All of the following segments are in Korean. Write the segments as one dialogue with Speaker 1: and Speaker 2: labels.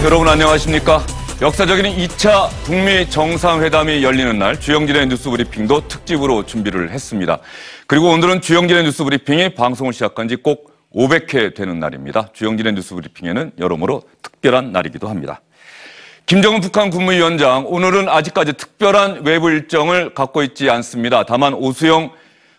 Speaker 1: 여러분 안녕하십니까? 역사적인 2차 북미 정상회담이 열리는 날 주영진의 뉴스 브리핑도 특집으로 준비를 했습니다. 그리고 오늘은 주영진의 뉴스 브리핑이 방송을 시작한 지 꼭 500회 되는 날입니다. 주영진의 뉴스 브리핑에는 여러모로 특별한 날이기도 합니다. 김정은 북한 국무위원장, 오늘은 아직까지 특별한 외부 일정을 갖고 있지 않습니다. 다만 오수영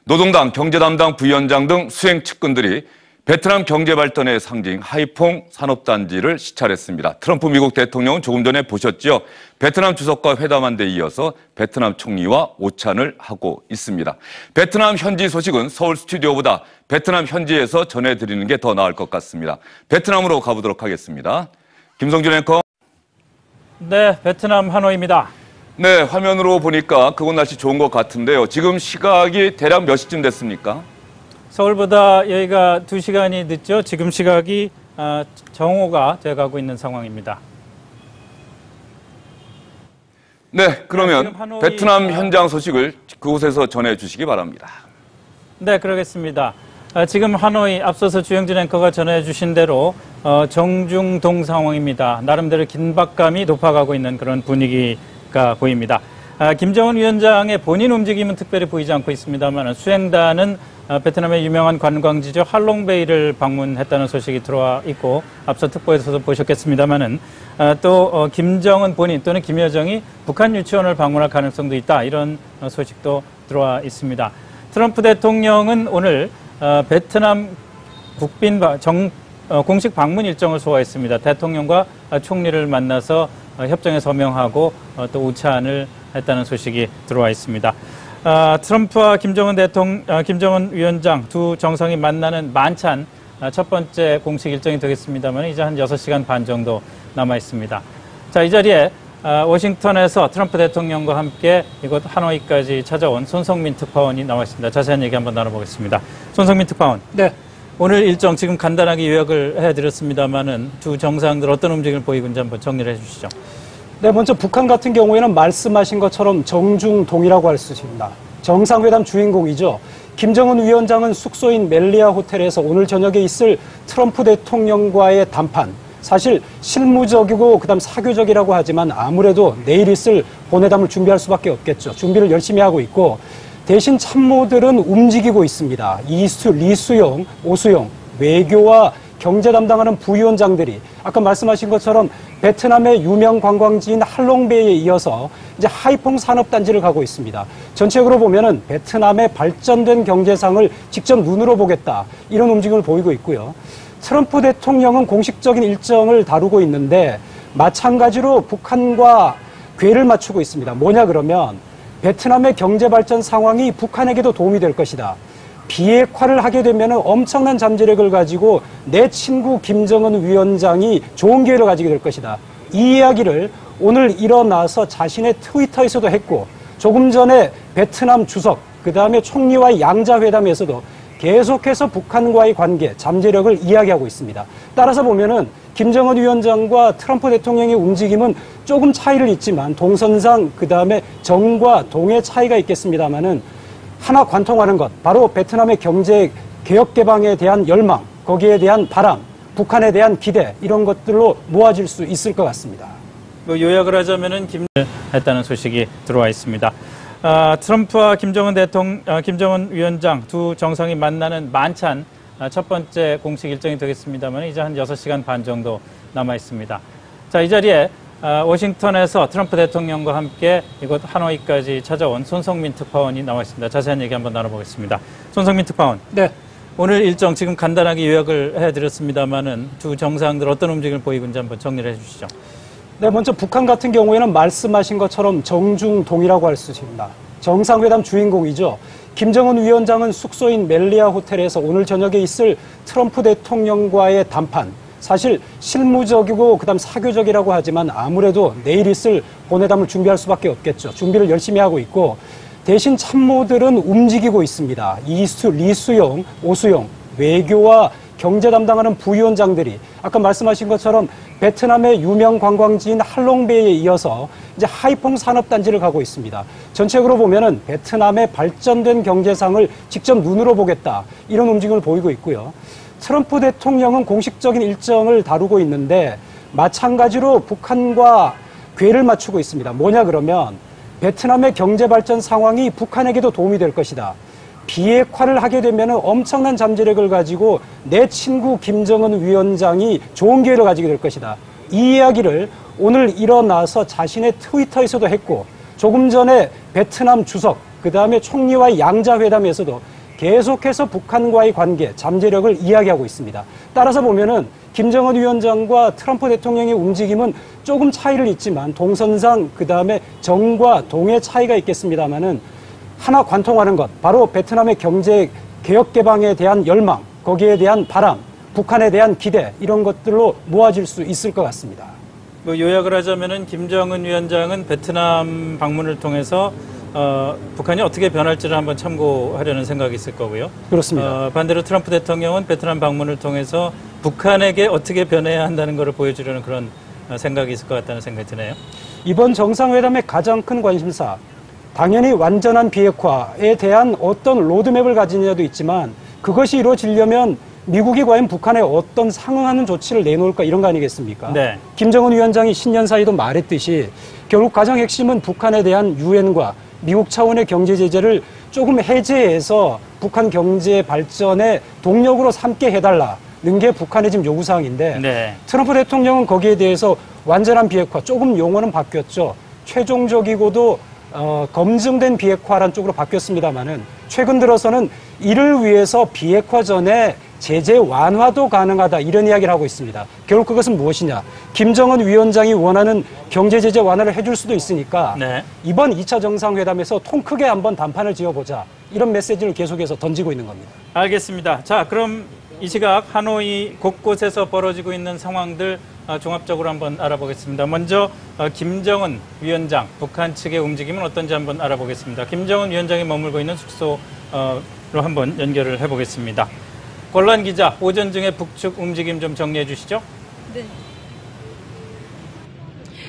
Speaker 1: 노동당 경제담당 부위원장 등 수행 측근들이 베트남 경제발전의 상징 하이퐁 산업단지를 시찰했습니다. 트럼프 미국 대통령은 조금 전에 보셨죠. 베트남 주석과 회담한 데 이어서 베트남 총리와 오찬을 하고 있습니다. 베트남 현지 소식은 서울 스튜디오보다 베트남 현지에서 전해드리는 게 더 나을 것 같습니다. 베트남으로 가보도록 하겠습니다. 김성준 앵커.
Speaker 2: 네, 베트남 하노이입니다.
Speaker 1: 네, 화면으로 보니까 그곳 날씨 좋은 것 같은데요. 지금 시각이 대략 몇 시쯤 됐습니까?
Speaker 2: 서울보다 여기가 2시간이 늦죠. 지금 시각이 정오가 돼가고 있는 상황입니다.
Speaker 1: 네, 그러면 베트남 현장 소식을 그곳에서 전해주시기 바랍니다.
Speaker 2: 네, 그러겠습니다. 지금 하노이 앞서서 주영진 앵커가 전해주신 대로 정중동 상황입니다. 나름대로 긴박감이 높아가고 있는 그런 분위기가 보입니다. 김정은 위원장의 본인 움직임은 특별히 보이지 않고 있습니다만 수행단은 베트남의 유명한 관광지죠. 할롱베이를 방문했다는 소식이 들어와 있고 앞서 특보에서도 보셨겠습니다만은 또 김정은 본인 또는 김여정이 북한 유치원을 방문할 가능성도 있다. 이런 소식도 들어와 있습니다. 트럼프 대통령은 오늘 베트남 국빈 공식 방문 일정을 소화했습니다. 대통령과 총리를 만나서 협정에 서명하고 또 오찬을 했다는 소식이 들어와 있습니다. 트럼프와 김정은 위원장 두 정상이 만나는 만찬 첫 번째 공식 일정이 되겠습니다만 이제 한 6시간 반 정도 남아 있습니다. 자, 이 자리에 워싱턴에서 트럼프 대통령과 함께 이곳 하노이까지 찾아온 손성민 특파원이 나와 있습니다. 자세한 얘기 한번 나눠보겠습니다. 손성민 특파원.
Speaker 3: 네.
Speaker 2: 오늘 일정 지금 간단하게 요약을 해드렸습니다만은 두 정상들 어떤 움직임을 보이고 있는지 한번 정리를 해주시죠.
Speaker 3: 네, 먼저 북한 같은 경우에는 말씀하신 것처럼 정중동이라고 할 수 있습니다. 정상회담 주인공이죠. 김정은 위원장은 숙소인 멜리아 호텔에서 오늘 저녁에 있을 트럼프 대통령과의 담판, 사실 실무적이고 그다음 사교적이라고 하지만 아무래도 내일 있을 본회담을 준비할 수밖에 없겠죠. 준비를 열심히 하고 있고 대신 참모들은 움직이고 있습니다. 리수용, 오수영, 외교와 경제 담당하는 부위원장들이 아까 말씀하신 것처럼 베트남의 유명 관광지인 할롱베이에 이어서 이제 하이퐁 산업단지를 가고 있습니다. 전체적으로 보면은 베트남의 발전된 경제상을 직접 눈으로 보겠다. 이런 움직임을 보이고 있고요. 트럼프 대통령은 공식적인 일정을 다루고 있는데 마찬가지로 북한과 궤를 맞추고 있습니다. 뭐냐 그러면 베트남의 경제 발전 상황이 북한에게도 도움이 될 것이다. 비핵화를 하게 되면 엄청난 잠재력을 가지고 내 친구 김정은 위원장이 좋은 기회를 가지게 될 것이다. 이 이야기를 오늘 일어나서 자신의 트위터에서도 했고 조금 전에 베트남 주석, 그다음에 총리와의 양자회담에서도 계속해서 북한과의 관계, 잠재력을 이야기하고 있습니다. 따라서 보면은 김정은 위원장과 트럼프 대통령의 움직임은 조금 차이를 있지만 동선상 그다음에 정과 동의 차이가 있겠습니다만은 하나 관통하는 것, 바로 베트남의 경제 개혁 개방에 대한 열망, 거기에 대한 바람, 북한에 대한 기대 이런 것들로 모아질 수 있을 것 같습니다.
Speaker 2: 요약을 하자면은 했다는 소식이 들어와 있습니다. 트럼프와 김정은 위원장 두 정상이 만나는 만찬 첫 번째 공식 일정이 되겠습니다만 이제 한 6시간 반 정도 남아 있습니다. 자, 이 자리에 워싱턴에서 트럼프 대통령과 함께 이곳 하노이까지 찾아온 손성민 특파원이 나와 있습니다. 자세한 얘기 한번 나눠보겠습니다. 손성민 특파원.
Speaker 3: 네.
Speaker 2: 오늘 일정 지금 간단하게 요약을 해드렸습니다만은 두 정상들 어떤 움직임을 보이고 있는지 한번 정리를 해주시죠.
Speaker 3: 네, 먼저 북한 같은 경우에는 말씀하신 것처럼 정중동이라고 할 수 있습니다. 정상회담 주인공이죠. 김정은 위원장은 숙소인 멜리아 호텔에서 오늘 저녁에 있을 트럼프 대통령과의 담판, 사실 실무적이고 그다음 사교적이라고 하지만 아무래도 내일 있을 본회담을 준비할 수밖에 없겠죠. 준비를 열심히 하고 있고 대신 참모들은 움직이고 있습니다. 리수용, 오수영, 외교와 경제 담당하는 부위원장들이 아까 말씀하신 것처럼 베트남의 유명 관광지인 할롱베이에 이어서 이제 하이퐁 산업단지를 가고 있습니다. 전체적으로 보면은 베트남의 발전된 경제상을 직접 눈으로 보겠다. 이런 움직임을 보이고 있고요. 트럼프 대통령은 공식적인 일정을 다루고 있는데 마찬가지로 북한과 궤를 맞추고 있습니다. 뭐냐 그러면 베트남의 경제 발전 상황이 북한에게도 도움이 될 것이다. 비핵화를 하게 되면 엄청난 잠재력을 가지고 내 친구 김정은 위원장이 좋은 기회를 가지게 될 것이다. 이 이야기를 오늘 일어나서 자신의 트위터에서도 했고 조금 전에 베트남 주석, 그 다음에 총리와의 양자회담에서도 계속해서 북한과의 관계, 잠재력을 이야기하고 있습니다. 따라서 보면은 김정은 위원장과 트럼프 대통령의 움직임은 조금 차이를 있지만 동선상 그 다음에 정과 동의 차이가 있겠습니다만은 하나 관통하는 것, 바로 베트남의 경제 개혁 개방에 대한 열망, 거기에 대한 바람, 북한에 대한 기대 이런 것들로 모아질 수 있을 것 같습니다.
Speaker 2: 뭐 요약을 하자면은 김정은 위원장은 베트남 방문을 통해서 북한이 어떻게 변할지를 한번 참고하려는 생각이 있을 거고요.
Speaker 3: 그렇습니다.
Speaker 2: 반대로 트럼프 대통령은 베트남 방문을 통해서 북한에게 어떻게 변해야 한다는 것을 보여주려는 그런 생각이 있을 것 같다는 생각이 드네요.
Speaker 3: 이번 정상회담의 가장 큰 관심사, 당연히 완전한 비핵화에 대한 어떤 로드맵을 가지느냐도 있지만 그것이 이루어지려면 미국이 과연 북한에 어떤 상응하는 조치를 내놓을까 이런 거 아니겠습니까?
Speaker 2: 네.
Speaker 3: 김정은 위원장이 신년 사이도 말했듯이 결국 가장 핵심은 북한에 대한 유엔과 미국 차원의 경제 제재를 조금 해제해서 북한 경제 발전의 동력으로 삼게 해달라는 게 북한의 지금 요구사항인데
Speaker 2: 네.
Speaker 3: 트럼프 대통령은 거기에 대해서 완전한 비핵화, 조금 용어는 바뀌었죠. 최종적이고도 검증된 비핵화란 쪽으로 바뀌었습니다만은 최근 들어서는 이를 위해서 비핵화 전에 제재 완화도 가능하다 이런 이야기를 하고 있습니다. 결국 그것은 무엇이냐? 김정은 위원장이 원하는 경제 제재 완화를 해줄 수도 있으니까
Speaker 2: 네.
Speaker 3: 이번 2차 정상회담에서 통 크게 한번 단판을 지어보자 이런 메시지를 계속해서 던지고 있는 겁니다.
Speaker 2: 알겠습니다. 자, 그럼 이 시각 하노이 곳곳에서 벌어지고 있는 상황들 종합적으로 한번 알아보겠습니다. 먼저 김정은 위원장, 북한 측의 움직임은 어떤지 한번 알아보겠습니다. 김정은 위원장이 머물고 있는 숙소로 한번 연결을 해보겠습니다. 권란 기자, 오전 중에 북측 움직임 좀 정리해 주시죠.
Speaker 4: 네.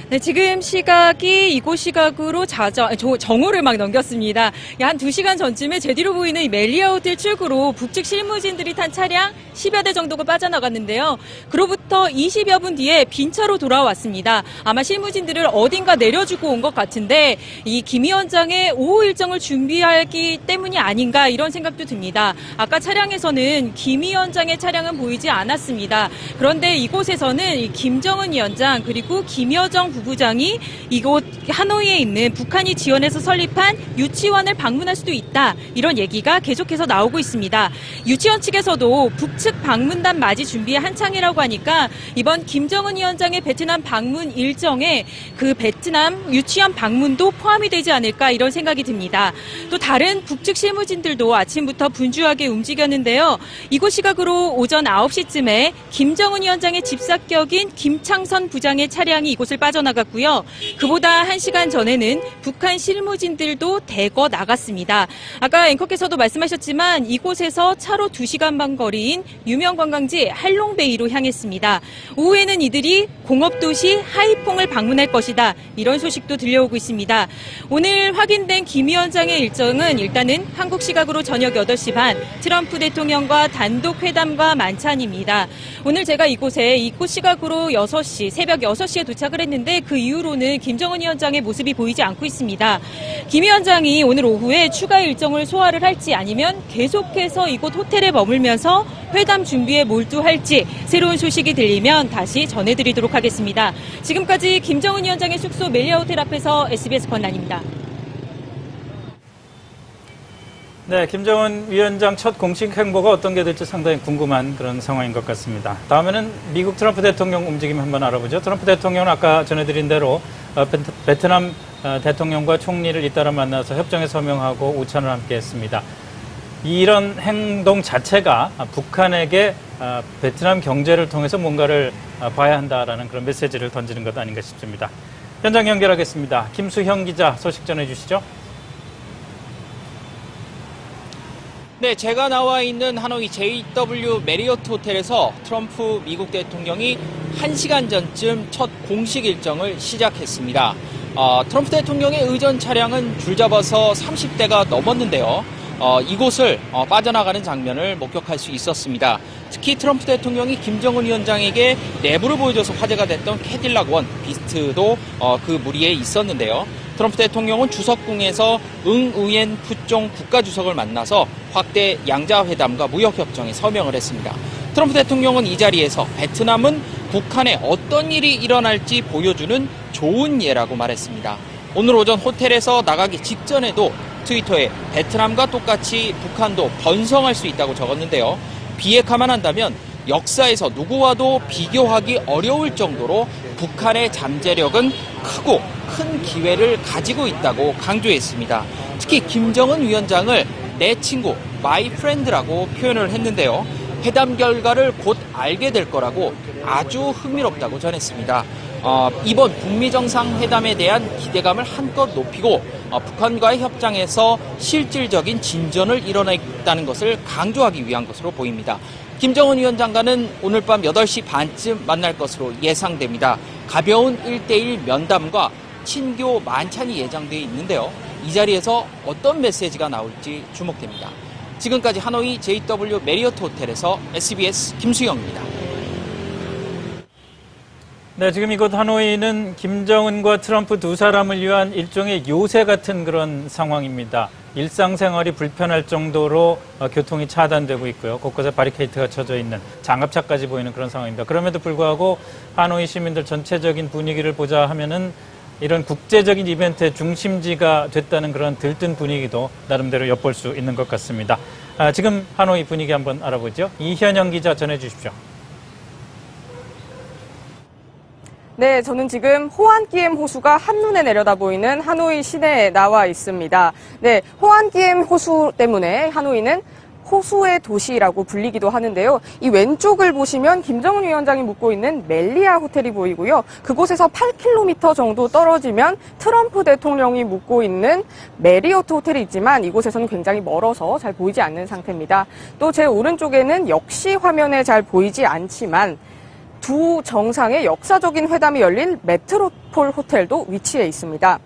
Speaker 4: 네, 지금 시각이 이곳 시각으로 정오를 막 넘겼습니다. 한 2시간 전쯤에 제 뒤로 보이는 이 멜리아 호텔 출구로 북측 실무진들이 탄 차량 10여 대 정도가 빠져나갔는데요. 그로부터 20여 분 뒤에 빈 차로 돌아왔습니다. 아마 실무진들을 어딘가 내려주고 온 것 같은데 이 김 위원장의 오후 일정을 준비하기 때문이 아닌가 이런 생각도 듭니다. 아까 차량에서는 김 위원장의 차량은 보이지 않았습니다. 그런데 이곳에서는 이 김정은 위원장 그리고 김여정 부부장이 이곳 하노이에 있는 북한이 지원해서 설립한 유치원을 방문할 수도 있다. 이런 얘기가 계속해서 나오고 있습니다. 유치원 측에서도 북측 방문단 맞이 준비에 한창이라고 하니까 이번 김정은 위원장의 베트남 방문 일정에 그 베트남 유치원 방문도 포함이 되지 않을까 이런 생각이 듭니다. 또 다른 북측 실무진들도 아침부터 분주하게 움직였는데요. 이곳 시각으로 오전 9시쯤에 김정은 위원장의 집사격인 김창선 부장의 차량이 이곳을 빠져나갔고요. 그보다 1시간 전에는 북한 실무진들도 대거 나갔습니다. 아까 앵커께서도 말씀하셨지만 이곳에서 차로 2시간 반 거리인 유명 관광지 할롱베이로 향했습니다. 오후에는 이들이 공업도시 하이퐁을 방문할 것이다. 이런 소식도 들려오고 있습니다. 오늘 확인된 김 위원장의 일정은 일단은 한국 시각으로 저녁 8시 반 트럼프 대통령과 단독 회담과 만찬입니다. 오늘 제가 이곳에 이곳 시각으로 6시, 새벽 6시에 도착을 했는데 그 이후로는 김정은 위원장의 모습이 보이지 않고 있습니다. 김 위원장이 오늘 오후에 추가 일정을 소화를 할지 아니면 계속해서 이곳 호텔에 머물면서 회담 준비에 몰두할지 새로운 소식이 들리면 다시 전해드리도록 하겠습니다. 지금까지 김정은 위원장의 숙소 멜리아 호텔 앞에서 SBS 권란입니다.
Speaker 2: 네, 김정은 위원장 첫 공식 행보가 어떤 게 될지 상당히 궁금한 그런 상황인 것 같습니다. 다음에는 미국 트럼프 대통령 움직임 한번 알아보죠. 트럼프 대통령은 아까 전해드린 대로 베트남 대통령과 총리를 잇따라 만나서 협정에 서명하고 오찬을 함께 했습니다. 이런 행동 자체가 북한에게 베트남 경제를 통해서 뭔가를 봐야 한다라는 그런 메시지를 던지는 것 아닌가 싶습니다. 현장 연결하겠습니다. 김수형 기자 소식 전해주시죠.
Speaker 5: 네, 제가 나와 있는 하노이 JW 메리어트 호텔에서 트럼프 미국 대통령이 1시간 전쯤 첫 공식 일정을 시작했습니다. 트럼프 대통령의 의전 차량은 줄잡아서 30대가 넘었는데요. 이곳을 빠져나가는 장면을 목격할 수 있었습니다. 특히 트럼프 대통령이 김정은 위원장에게 내부를 보여줘서 화제가 됐던 캐딜락 원 비스트도 그 무리에 있었는데요. 트럼프 대통령은 주석궁에서 응우옌 푸종 국가주석을 만나서 확대 양자회담과 무역협정에 서명을 했습니다. 트럼프 대통령은 이 자리에서 베트남은 북한에 어떤 일이 일어날지 보여주는 좋은 예라고 말했습니다. 오늘 오전 호텔에서 나가기 직전에도 트위터에 베트남과 똑같이 북한도 번성할 수 있다고 적었는데요. 비핵화만 한다면 역사에서 누구와도 비교하기 어려울 정도로 북한의 잠재력은 크고 큰 기회를 가지고 있다고 강조했습니다. 특히 김정은 위원장을 내 친구, my friend라고 표현을 했는데요. 회담 결과를 곧 알게 될 거라고 아주 흥미롭다고 전했습니다. 이번 북미 정상회담에 대한 기대감을 한껏 높이고 북한과의 협상에서 실질적인 진전을 이뤄냈다는 것을 강조하기 위한 것으로 보입니다. 김정은 위원장과는 오늘 밤 8시 반쯤 만날 것으로 예상됩니다. 가벼운 1대1 면담과 친교 만찬이 예정되어 있는데요. 이 자리에서 어떤 메시지가 나올지 주목됩니다. 지금까지 하노이 JW 메리어트 호텔에서 SBS 김수영입니다.
Speaker 2: 네, 지금 이곳 하노이는 김정은과 트럼프 두 사람을 위한 일종의 요새 같은 그런 상황입니다. 일상생활이 불편할 정도로 교통이 차단되고 있고요. 곳곳에 바리케이트가 쳐져 있는 장갑차까지 보이는 그런 상황입니다. 그럼에도 불구하고 하노이 시민들 전체적인 분위기를 보자 하면은 이런 국제적인 이벤트의 중심지가 됐다는 그런 들뜬 분위기도 나름대로 엿볼 수 있는 것 같습니다. 지금 하노이 분위기 한번 알아보죠. 이현영 기자 전해주십시오.
Speaker 6: 네, 저는 지금 호안기엠 호수가 한눈에 내려다 보이는 하노이 시내에 나와 있습니다. 네, 호안기엠 호수 때문에 하노이는 호수의 도시라고 불리기도 하는데요. 이 왼쪽을 보시면 김정은 위원장이 묵고 있는 멜리아 호텔이 보이고요. 그곳에서 8km 정도 떨어지면 트럼프 대통령이 묵고 있는 메리어트 호텔이 있지만 이곳에서는 굉장히 멀어서 잘 보이지 않는 상태입니다. 또 제 오른쪽에는 역시 화면에 잘 보이지 않지만 두 정상의 역사적인 회담이 열린 메트로폴 호텔도 위치해 있습니다.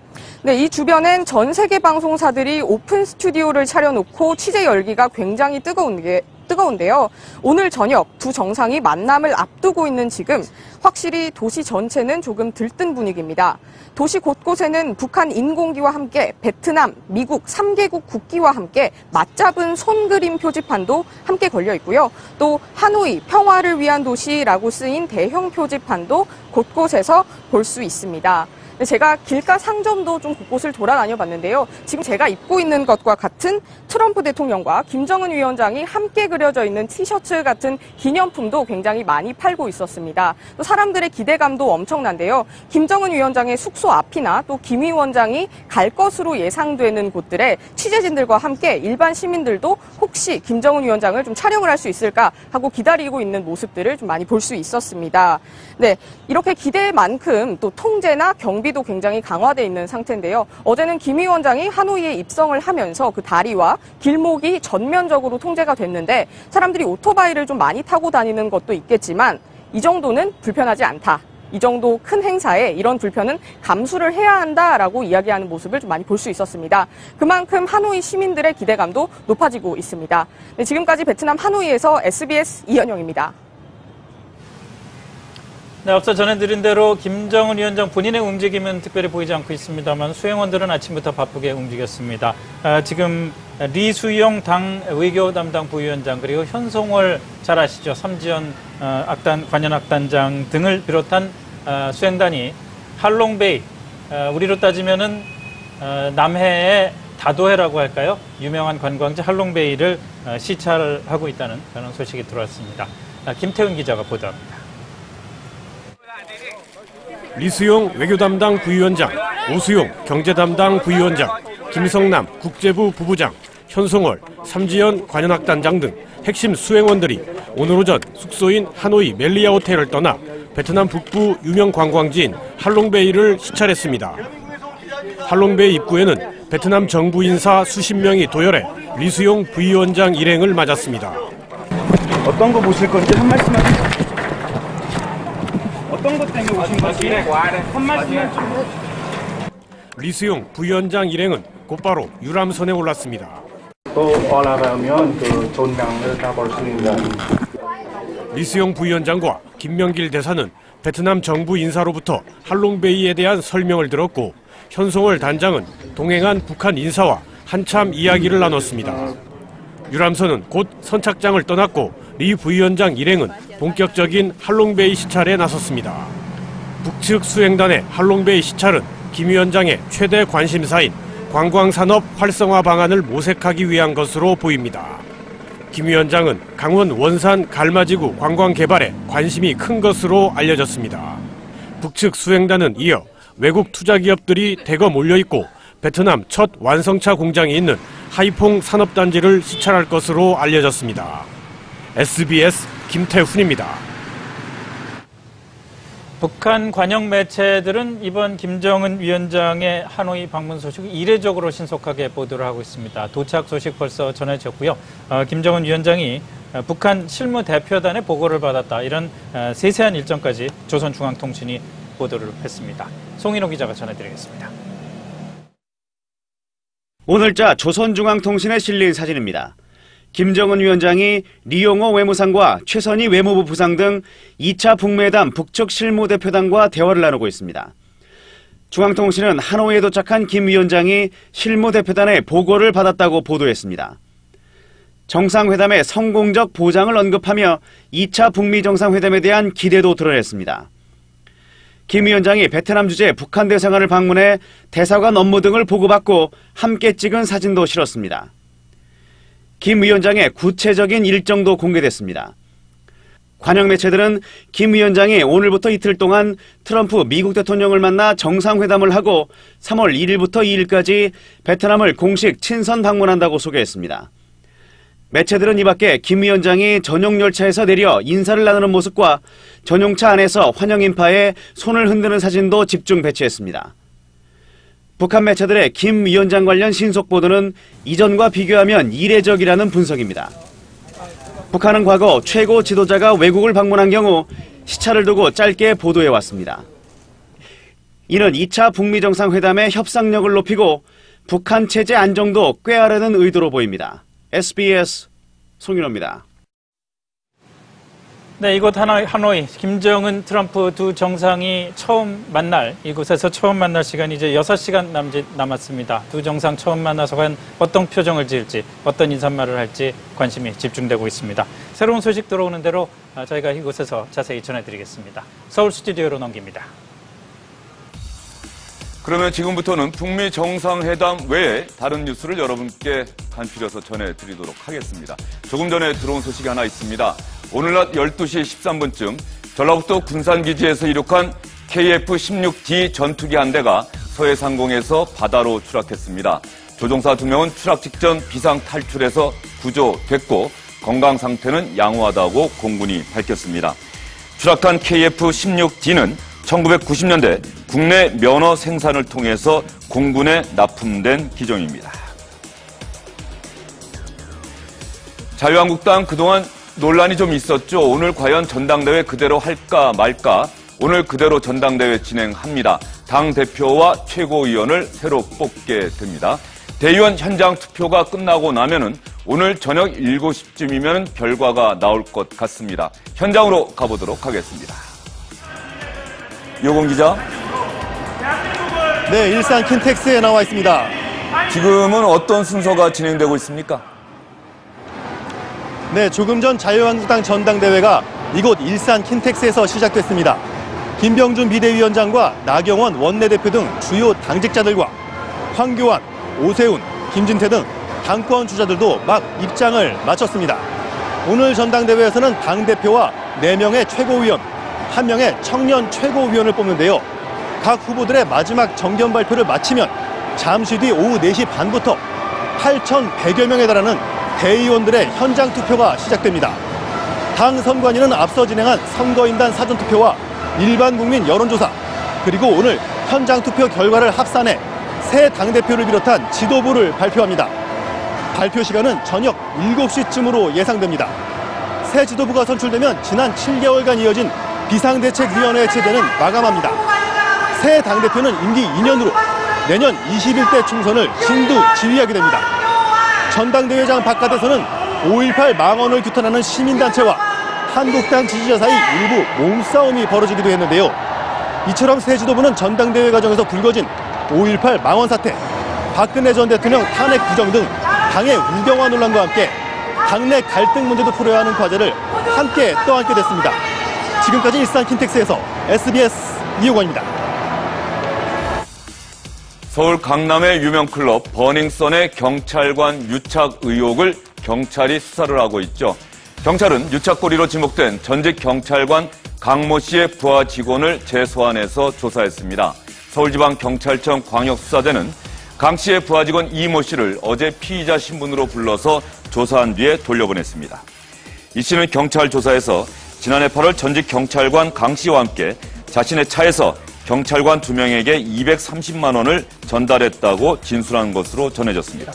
Speaker 6: 네, 이 주변엔 전 세계 방송사들이 오픈 스튜디오를 차려놓고 취재 열기가 굉장히 뜨거운데요. 오늘 저녁 두 정상이 만남을 앞두고 있는 지금 확실히 도시 전체는 조금 들뜬 분위기입니다. 도시 곳곳에는 북한 인공기와 함께 베트남, 미국 3개국 국기와 함께 맞잡은 손그림 표지판도 함께 걸려 있고요. 또 하노이 평화를 위한 도시라고 쓰인 대형 표지판도 곳곳에서 볼 수 있습니다. 제가 길가 상점도 좀 곳곳을 돌아다녀 봤는데요. 지금 제가 입고 있는 것과 같은 트럼프 대통령과 김정은 위원장이 함께 그려져 있는 티셔츠 같은 기념품도 굉장히 많이 팔고 있었습니다. 또 사람들의 기대감도 엄청난데요. 김정은 위원장의 숙소 앞이나 또 김 위원장이 갈 것으로 예상되는 곳들에 취재진들과 함께 일반 시민들도 혹시 김정은 위원장을 좀 촬영을 할 수 있을까 하고 기다리고 있는 모습들을 좀 많이 볼 수 있었습니다. 네, 이렇게 기대만큼 또 통제나 경비도 굉장히 강화되어 있는 상태인데요. 어제는 김 위원장이 하노이에 입성을 하면서 그 다리와 길목이 전면적으로 통제가 됐는데 사람들이 오토바이를 좀 많이 타고 다니는 것도 있겠지만 이 정도는 불편하지 않다. 이 정도 큰 행사에 이런 불편은 감수를 해야 한다라고 이야기하는 모습을 좀 많이 볼 수 있었습니다. 그만큼 하노이 시민들의 기대감도 높아지고 있습니다. 네, 지금까지 베트남 하노이에서 SBS 이현영입니다.
Speaker 2: 네, 앞서 전해드린 대로 김정은 위원장 본인의 움직임은 특별히 보이지 않고 있습니다만 수행원들은 아침부터 바쁘게 움직였습니다. 지금 리수용 당 외교 담당 부위원장 그리고 현송월 잘 아시죠? 삼지연 관현악단장 등을 비롯한 수행단이 할롱베이, 우리로 따지면은 남해의 다도해라고 할까요? 유명한 관광지 할롱베이를 시찰하고 있다는 그런 소식이 들어왔습니다. 김태훈 기자가 보도합니다.
Speaker 7: 리수용 외교담당 부위원장, 오수용 경제담당 부위원장, 김성남 국제부 부부장, 현송월, 삼지연 관현악단장 등 핵심 수행원들이 오늘 오전 숙소인 하노이 멜리아 호텔을 떠나 베트남 북부 유명 관광지인 할롱베이를 시찰했습니다. 할롱베이 입구에는 베트남 정부 인사 수십 명이 도열해 리수용 부위원장 일행을 맞았습니다.
Speaker 8: 어떤 거 보실 건지 한 말씀만 해주세요. 어떤 것 때문에 오신 건지 한 말씀만 좀.
Speaker 7: 리수용 부위원장 일행은 곧바로 유람선에 올랐습니다.
Speaker 8: 또 올라가면 전당을 가볼 수 있는.
Speaker 7: 리스용 부위원장과 김명길 대사는 베트남 정부 인사로부터 할롱베이에 대한 설명을 들었고 현송월 단장은 동행한 북한 인사와 한참 이야기를 나눴습니다. 유람선은 곧 선착장을 떠났고 리 부위원장 일행은 본격적인 할롱베이 시찰에 나섰습니다. 북측 수행단의 할롱베이 시찰은 김 위원장의 최대 관심사인 관광산업 활성화 방안을 모색하기 위한 것으로 보입니다. 김 위원장은 강원 원산 갈마지구 관광 개발에 관심이 큰 것으로 알려졌습니다. 북측 수행단은 이어 외국 투자 기업들이 대거 몰려있고 베트남 첫 완성차 공장이 있는 하이퐁 산업단지를 시찰할 것으로 알려졌습니다. SBS 김태훈입니다.
Speaker 2: 북한 관영 매체들은 이번 김정은 위원장의 하노이 방문 소식을 이례적으로 신속하게 보도를 하고 있습니다. 도착 소식 벌써 전해졌고요. 김정은 위원장이 북한 실무 대표단의 보고를 받았다. 이런 세세한 일정까지 조선중앙통신이 보도를 했습니다. 송인호 기자가 전해드리겠습니다.
Speaker 9: 오늘자 조선중앙통신에 실린 사진입니다. 김정은 위원장이 리용호 외무상과 최선희 외무부 부상 등 2차 북매담 북측 실무대표단과 대화를 나누고 있습니다. 중앙통신은 하노이에 도착한 김 위원장이 실무대표단의 보고를 받았다고 보도했습니다. 정상회담의 성공적 보장을 언급하며 2차 북미 정상회담에 대한 기대도 드러냈습니다. 김 위원장이 베트남 주재 북한 대사관을 방문해 대사관 업무 등을 보고받고 함께 찍은 사진도 실었습니다. 김 위원장의 구체적인 일정도 공개됐습니다. 관영 매체들은 김 위원장이 오늘부터 이틀 동안 트럼프 미국 대통령을 만나 정상회담을 하고 3월 1일부터 2일까지 베트남을 공식 친선 방문한다고 소개했습니다. 매체들은 이 밖에 김 위원장이 전용 열차에서 내려 인사를 나누는 모습과 전용차 안에서 환영 인파에 손을 흔드는 사진도 집중 배치했습니다. 북한 매체들의 김 위원장 관련 신속 보도는 이전과 비교하면 이례적이라는 분석입니다. 북한은 과거 최고 지도자가 외국을 방문한 경우 시차를 두고 짧게 보도해왔습니다. 이는 2차 북미 정상회담의 협상력을 높이고 북한 체제 안정도 꾀하려는 의도로 보입니다. SBS 송윤호입니다.
Speaker 2: 네, 이곳 하노이 김정은 트럼프 두 정상이 이곳에서 처음 만날 시간이 이제 6시간 남았습니다. 두 정상 처음 만나서 과연 어떤 표정을 지을지, 어떤 인사말을 할지 관심이 집중되고 있습니다. 새로운 소식 들어오는 대로 저희가 이곳에서 자세히 전해드리겠습니다. 서울 스튜디오로 넘깁니다.
Speaker 1: 그러면 지금부터는 북미 정상회담 외에 다른 뉴스를 여러분께 간추려서 전해드리도록 하겠습니다. 조금 전에 들어온 소식이 하나 있습니다. 오늘 낮 12시 13분쯤 전라북도 군산기지에서 이륙한 KF-16D 전투기 한 대가 서해상공에서 바다로 추락했습니다. 조종사 2명은 추락 직전 비상 탈출해서 구조됐고 건강 상태는 양호하다고 공군이 밝혔습니다. 추락한 KF-16D는 1990년대 국내 면허 생산을 통해서 공군에 납품된 기종입니다. 자유한국당 그동안 논란이 좀 있었죠. 오늘 과연 전당대회 그대로 할까 말까? 오늘 그대로 전당대회 진행합니다. 당대표와 최고위원을 새로 뽑게 됩니다. 대의원 현장 투표가 끝나고 나면은 오늘 저녁 7시쯤이면 결과가 나올 것 같습니다. 현장으로 가보도록 하겠습니다. 요건 기자.
Speaker 10: 네, 일산 킨텍스에 나와 있습니다.
Speaker 1: 지금은 어떤 순서가 진행되고 있습니까?
Speaker 10: 네, 조금 전 자유한국당 전당대회가 이곳 일산 킨텍스에서 시작됐습니다. 김병준 비대위원장과 나경원 원내대표 등 주요 당직자들과 황교안, 오세훈, 김진태 등 당권 주자들도 막 입장을 마쳤습니다. 오늘 전당대회에서는 당대표와 4명의 최고위원, 1명의 청년 최고위원을 뽑는데요. 각 후보들의 마지막 정견 발표를 마치면 잠시 뒤 오후 4시 반부터 8,100여 명에 달하는 대의원들의 현장 투표가 시작됩니다. 당 선관위는 앞서 진행한 선거인단 사전투표와 일반 국민 여론조사, 그리고 오늘 현장 투표 결과를 합산해 새 당대표를 비롯한 지도부를 발표합니다. 발표 시간은 저녁 7시쯤으로 예상됩니다. 새 지도부가 선출되면 지난 7개월간 이어진 비상대책위원회 체제는 마감합니다. 새 당대표는 임기 2년으로 내년 21대 총선을 진두 지휘하게 됩니다. 전당대회장 바깥에서는 5.18 망언을 규탄하는 시민단체와 한국당 지지자 사이 일부 몸싸움이 벌어지기도 했는데요. 이처럼 새 지도부는 전당대회 과정에서 불거진 5.18 망언 사태, 박근혜 전 대통령 탄핵 부정 등 당의 우경화 논란과 함께 당내 갈등 문제도 풀어야 하는 과제를 함께 떠안게 됐습니다. 지금까지 일산 킨텍스에서 SBS 이호건입니다.
Speaker 1: 서울 강남의 유명 클럽 버닝썬의 경찰관 유착 의혹을 경찰이 수사를 하고 있죠. 경찰은 유착고리로 지목된 전직 경찰관 강모 씨의 부하 직원을 재소환해서 조사했습니다. 서울지방경찰청 광역수사대는 강 씨의 부하 직원 이모 씨를 어제 피의자 신분으로 불러서 조사한 뒤에 돌려보냈습니다. 이 씨는 경찰 조사에서 지난해 8월 전직 경찰관 강 씨와 함께 자신의 차에서 경찰관 2명에게 230만 원을 전달했다고 진술한 것으로 전해졌습니다.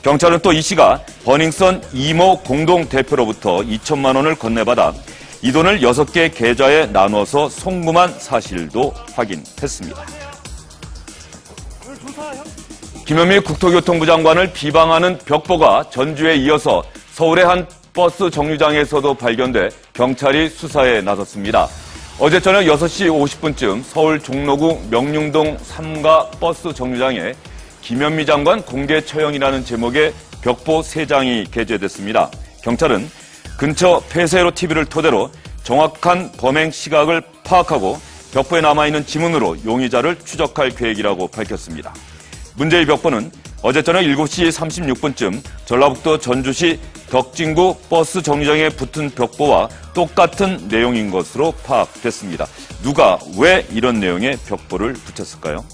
Speaker 1: 경찰은 또 이 씨가 버닝썬 이모 공동대표로부터 2천만 원을 건네받아 이 돈을 6개 계좌에 나눠서 송금한 사실도 확인했습니다. 김현미 국토교통부 장관을 비방하는 벽보가 전주에 이어서 서울의 한 버스 정류장에서도 발견돼 경찰이 수사에 나섰습니다. 어제 저녁 6시 50분쯤 서울 종로구 명륜동 3가 버스 정류장에 김현미 장관 공개 처형이라는 제목의 벽보 3장이 게재됐습니다. 경찰은 근처 폐쇄로 TV를 토대로 정확한 범행 시각을 파악하고 벽보에 남아있는 지문으로 용의자를 추적할 계획이라고 밝혔습니다. 문제의 벽보는 어제 저녁 7시 36분쯤 전라북도 전주시 덕진구 버스 정류장에 붙은 벽보와 똑같은 내용인 것으로 파악됐습니다. 누가 왜 이런 내용의 벽보를 붙였을까요?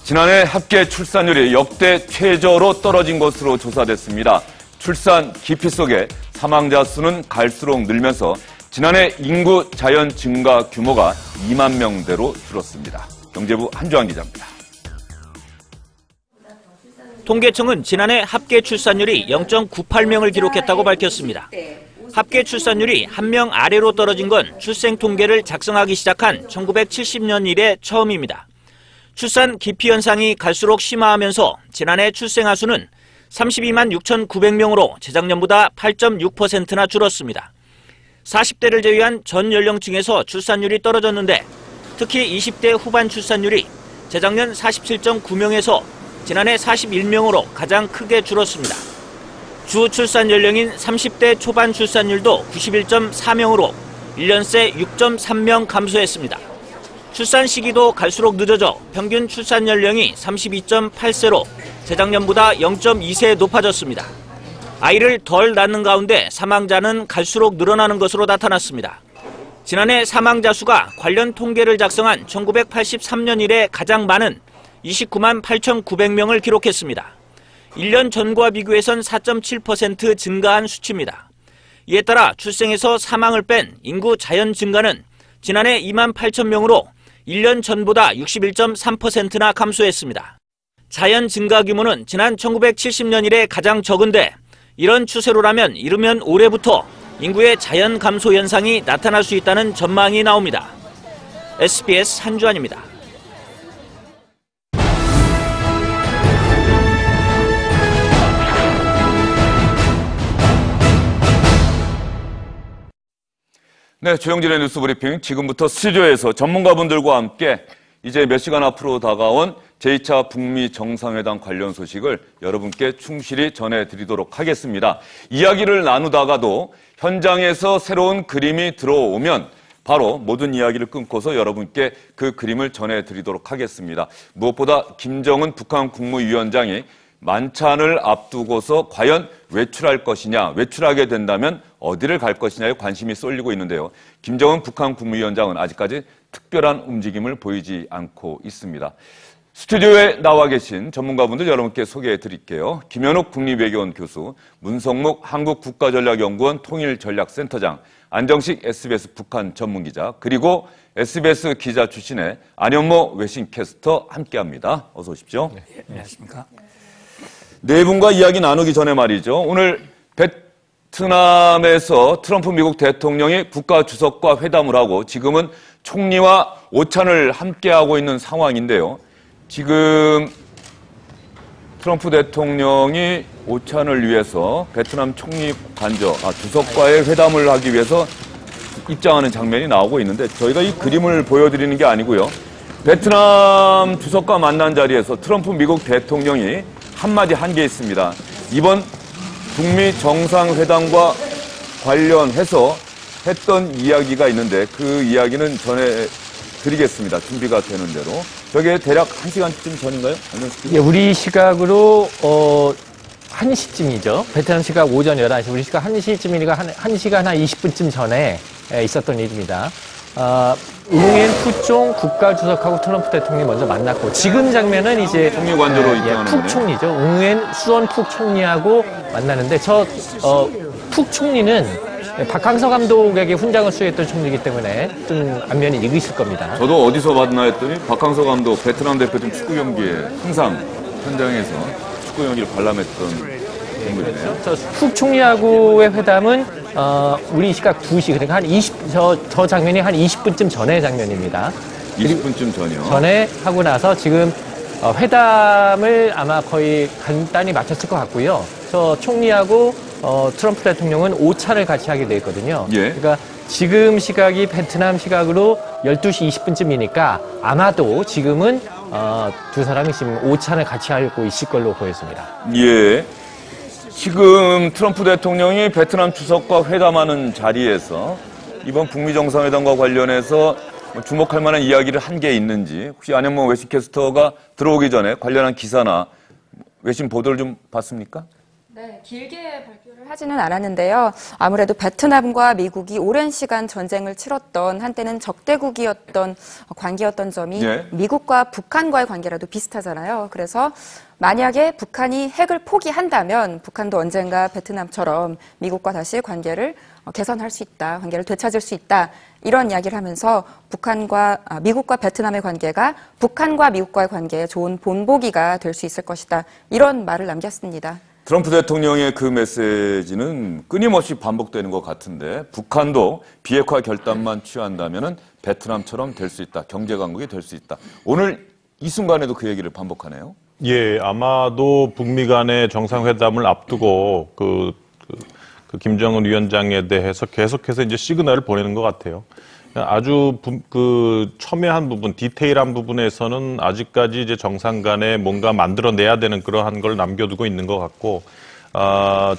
Speaker 1: 지난해 합계 출산율이 역대 최저로 떨어진 것으로 조사됐습니다. 출산 기피 속에 사망자 수는 갈수록 늘면서 지난해 인구 자연 증가 규모가 2만 명대로 줄었습니다. 경제부 한주환 기자입니다.
Speaker 11: 통계청은 지난해 합계 출산율이 0.98명을 기록했다고 밝혔습니다. 합계 출산율이 1명 아래로 떨어진 건 출생 통계를 작성하기 시작한 1970년 이래 처음입니다. 출산 기피 현상이 갈수록 심화하면서 지난해 출생아 수는 32만 6,900명으로 재작년보다 8.6%나 줄었습니다. 40대를 제외한 전 연령층에서 출산율이 떨어졌는데 특히 20대 후반 출산율이 재작년 47.9명에서 지난해 41명으로 가장 크게 줄었습니다. 주 출산 연령인 30대 초반 출산율도 91.4명으로 1년 새 6.3명 감소했습니다. 출산 시기도 갈수록 늦어져 평균 출산 연령이 32.8세로 재작년보다 0.2세 높아졌습니다. 아이를 덜 낳는 가운데 사망자는 갈수록 늘어나는 것으로 나타났습니다. 지난해 사망자 수가 관련 통계를 작성한 1983년 이래 가장 많은 29만 8,900명을 기록했습니다. 1년 전과 비교해선 4.7% 증가한 수치입니다. 이에 따라 출생에서 사망을 뺀 인구 자연 증가는 지난해 2만 8천 명으로 1년 전보다 61.3%나 감소했습니다. 자연 증가 규모는 지난 1970년 이래 가장 적은데 이런 추세로라면 이르면 올해부터 인구의 자연 감소 현상이 나타날 수 있다는 전망이 나옵니다. SBS 한주환입니다.
Speaker 1: 네, 조영진의 뉴스 브리핑 지금부터 스튜디오에서 전문가분들과 함께 이제 몇 시간 앞으로 다가온 제2차 북미 정상회담 관련 소식을 여러분께 충실히 전해드리도록 하겠습니다. 이야기를 나누다가도 현장에서 새로운 그림이 들어오면 바로 모든 이야기를 끊고서 여러분께 그 그림을 전해드리도록 하겠습니다. 무엇보다 김정은 북한 국무위원장이 만찬을 앞두고서 과연 외출할 것이냐, 외출하게 된다면 어디를 갈 것이냐에 관심이 쏠리고 있는데요. 김정은 북한 국무위원장은 아직까지 특별한 움직임을 보이지 않고 있습니다. 스튜디오에 나와 계신 전문가분들 여러분께 소개해 드릴게요. 김현욱 국립외교원 교수, 문성묵 한국국가전략연구원 통일전략센터장, 안정식 SBS 북한 전문기자, 그리고 SBS 기자 출신의 안현모 외신캐스터 함께합니다. 어서 오십시오.
Speaker 12: 네, 안녕하십니까.
Speaker 1: 네 분과 이야기 나누기 전에 말이죠. 오늘 베트남에서 트럼프 미국 대통령이 국가주석과 회담을 하고 지금은 총리와 오찬을 함께하고 있는 상황인데요. 지금 트럼프 대통령이 오찬을 위해서 베트남 총리 주석과의 회담을 하기 위해서 입장하는 장면이 나오고 있는데 저희가 이 그림을 보여드리는 게 아니고요. 베트남 주석과 만난 자리에서 트럼프 미국 대통령이 한마디 한 게 있습니다. 이번 북미 정상회담과 관련해서 했던 이야기가 있는데 그 이야기는 전해드리겠습니다. 준비가 되는 대로. 저게 대략 1시간쯤 전인가요?
Speaker 12: 예, 우리 시각으로 1시쯤이죠. 베트남 시각 오전 11시, 우리 시각 1시쯤이니까 1시간 한 20분쯤 전에 있었던 일입니다. 웅엔 푸총 국가주석하고 트럼프 대통령이 먼저 만났고 지금 장면은 이제
Speaker 1: 총리 관저로 입장하는 거네요.
Speaker 12: 푹 총리죠. 웅엔 수원 푹 총리하고 만나는데 푹 총리는 박항서 감독에게 훈장을 수여했던 총리이기 때문에 좀 안면이 익으실 겁니다.
Speaker 1: 저도 어디서 봤나 했더니 박항서 감독 베트남 대표팀 축구 경기에 항상 현장에서 축구 경기를 관람했던 인물이네요.
Speaker 12: 푹 총리하고의 회담은 우리 시각 2시, 그러니까 저 장면이 한 20분쯤 전의 장면입니다.
Speaker 1: 20분쯤 전이요?
Speaker 12: 전에 하고 나서 지금 회담을 아마 거의 간단히 마쳤을 것 같고요. 저 총리하고 트럼프 대통령은 오차를 같이 하게 돼 있거든요.
Speaker 1: 예.
Speaker 12: 그러니까 지금 시각이 베트남 시각으로 12시 20분쯤이니까 아마도 지금은 두 사람이 지금 오차를 같이 하고 있을 걸로 보였습니다.
Speaker 1: 예. 지금 트럼프 대통령이 베트남 주석과 회담하는 자리에서 이번 북미 정상회담과 관련해서 주목할 만한 이야기를 한 게 있는지 혹시 안현모 외신캐스터가 들어오기 전에 관련한 기사나 외신 보도를 좀 봤습니까?
Speaker 13: 네, 길게 발표를 하지는 않았는데요. 아무래도 베트남과 미국이 오랜 시간 전쟁을 치렀던 한때는 적대국이었던 관계였던 점이 미국과 북한과의 관계라도 비슷하잖아요. 그래서 만약에 북한이 핵을 포기한다면 북한도 언젠가 베트남처럼 미국과 다시 관계를 개선할 수 있다, 관계를 되찾을 수 있다, 이런 이야기를 하면서 미국과 베트남의 관계가 북한과 미국과의 관계에 좋은 본보기가 될 수 있을 것이다, 이런 말을 남겼습니다.
Speaker 1: 트럼프 대통령의 그 메시지는 끊임없이 반복되는 것 같은데 북한도 비핵화 결단만 취한다면 베트남처럼 될 수 있다, 경제 강국이 될 수 있다. 오늘 이 순간에도 그 얘기를 반복하네요.
Speaker 14: 예, 아마도 북미 간의 정상회담을 앞두고 그 김정은 위원장에 대해서 계속해서 이제 시그널을 보내는 것 같아요. 아주 첨예한 부분, 디테일한 부분에서는 아직까지 이제 정상 간에 뭔가 만들어내야 되는 그러한 걸 남겨두고 있는 것 같고,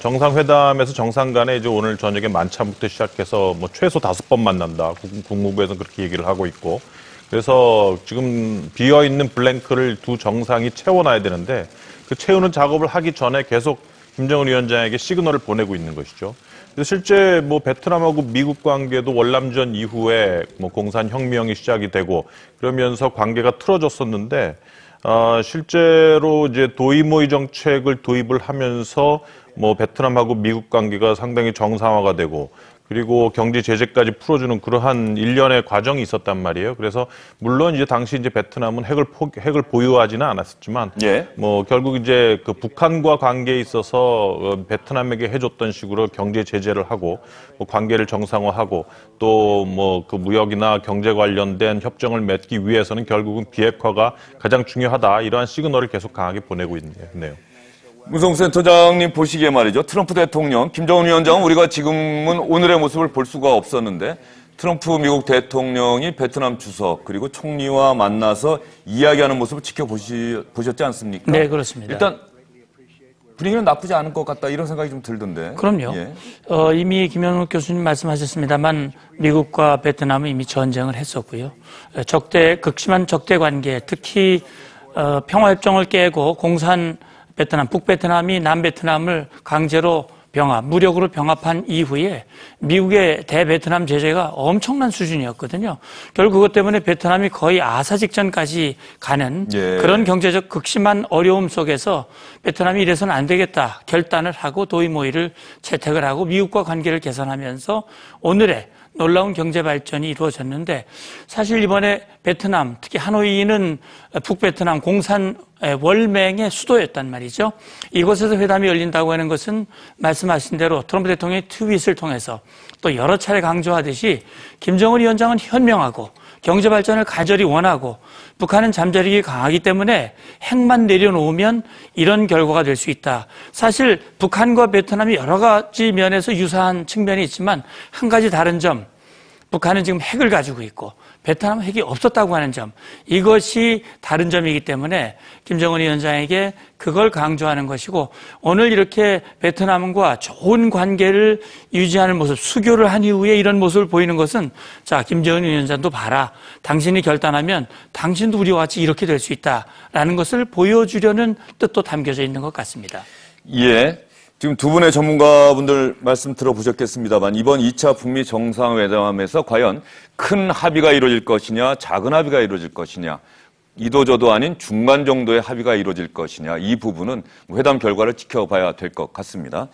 Speaker 14: 정상회담에서 정상 간에 이제 오늘 저녁에 만찬부터 시작해서 뭐 최소 5번 만난다. 국무부에서는 그렇게 얘기를 하고 있고, 그래서 지금 비어있는 블랭크를 두 정상이 채워놔야 되는데 그 채우는 작업을 하기 전에 계속 김정은 위원장에게 시그널을 보내고 있는 것이죠. 그래서 실제 뭐 베트남하고 미국 관계도 월남전 이후에 뭐 공산혁명이 시작이 되고 그러면서 관계가 틀어졌었는데 실제로 이제 도이모이 정책을 도입을 하면서 뭐 베트남하고 미국 관계가 상당히 정상화가 되고 그리고 경제 제재까지 풀어주는 그러한 일련의 과정이 있었단 말이에요. 그래서 물론 이제 당시 이제 베트남은 핵을 보유하지는 않았었지만, 뭐 결국 이제 그 북한과 관계에 있어서 베트남에게 해줬던 식으로 경제 제재를 하고, 뭐 관계를 정상화하고, 또 뭐 그 무역이나 경제 관련된 협정을 맺기 위해서는 결국은 비핵화가 가장 중요하다, 이러한 시그널을 계속 강하게 보내고 있네요.
Speaker 1: 문성국 센터장님 보시기에 말이죠. 트럼프 대통령, 김정은 위원장은 우리가 지금은 오늘의 모습을 볼 수가 없었는데 트럼프 미국 대통령이 베트남 주석 그리고 총리와 만나서 이야기하는 모습을 지켜보셨지 않습니까?
Speaker 2: 네, 그렇습니다.
Speaker 1: 일단 분위기는 나쁘지 않은 것 같다, 이런 생각이 좀 들던데.
Speaker 2: 그럼요. 이미 김현욱 교수님 말씀하셨습니다만 미국과 베트남은 이미 전쟁을 했었고요. 극심한 적대 관계, 특히 평화협정을 깨고 북베트남이 남베트남을 강제로 무력으로 병합한 이후에 미국의 대베트남 제재가 엄청난 수준이었거든요. 결국 그것 때문에 베트남이 거의 아사 직전까지 가는 그런 경제적 극심한 어려움 속에서 베트남이 이래서는 안 되겠다 결단을 하고 도이모이를 채택을 하고 미국과 관계를 개선하면서 오늘의 놀라운 경제 발전이 이루어졌는데, 사실 이번에 베트남, 특히 하노이는 북베트남 공산 월맹의 수도였단 말이죠. 이곳에서 회담이 열린다고 하는 것은 말씀하신 대로 트럼프 대통령의 트윗을 통해서 또 여러 차례 강조하듯이 김정은 위원장은 현명하고
Speaker 15: 경제 발전을 간절히 원하고 북한은 잠재력이 강하기 때문에 핵만 내려놓으면 이런 결과가 될 수 있다. 사실 북한과 베트남이 여러 가지 면에서 유사한 측면이 있지만 한 가지 다른 점, 북한은 지금 핵을 가지고 있고 베트남은 핵이 없었다고 하는 점, 이것이 다른 점이기 때문에 김정은 위원장에게 그걸 강조하는 것이고, 오늘 이렇게 베트남과 좋은 관계를 유지하는 모습, 수교를 한 이후에 이런 모습을 보이는 것은, 자, 김정은 위원장도 봐라, 당신이 결단하면 당신도 우리와 같이 이렇게 될 수 있다라는 것을 보여주려는 뜻도 담겨져 있는 것 같습니다.
Speaker 1: 예. 지금 두 분의 전문가분들 말씀 들어보셨겠습니다만, 이번 2차 북미 정상회담에서 과연 큰 합의가 이루어질 것이냐, 작은 합의가 이루어질 것이냐, 이도저도 아닌 중간 정도의 합의가 이루어질 것이냐, 이 부분은 회담 결과를 지켜봐야 될 것 같습니다.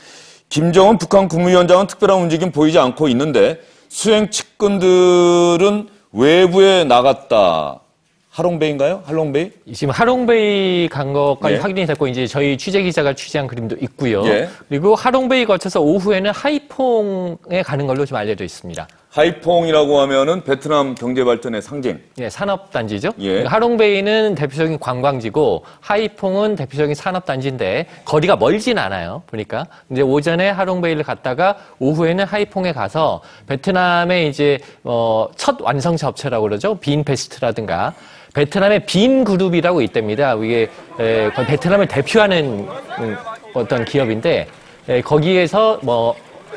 Speaker 1: 김정은 북한 국무위원장은 특별한 움직임 보이지 않고 있는데, 수행 측근들은 외부에 나갔다. 하롱베이인가요? 할롱베이?
Speaker 12: 지금 하롱베이 간 것까지 확인이 됐고, 이제 저희 취재 기자가 취재한 그림도 있고요. 그리고 하롱베이 거쳐서 오후에는 하이퐁에 가는 걸로 지금 알려져 있습니다.
Speaker 1: 하이퐁이라고 하면은 베트남 경제 발전의 상징.
Speaker 12: 예, 산업단지죠. 하롱베이는 대표적인 관광지고 하이퐁은 대표적인 산업단지인데 거리가 멀진 않아요. 보니까. 근데 오전에 하롱베이를 갔다가 오후에는 하이퐁에 가서 베트남의 이제 첫 완성차 업체라고 그러죠. 빈페스트라든가 베트남의 빈 그룹이라고 있답니다. 이게 베트남을 대표하는 어떤 기업인데 거기에서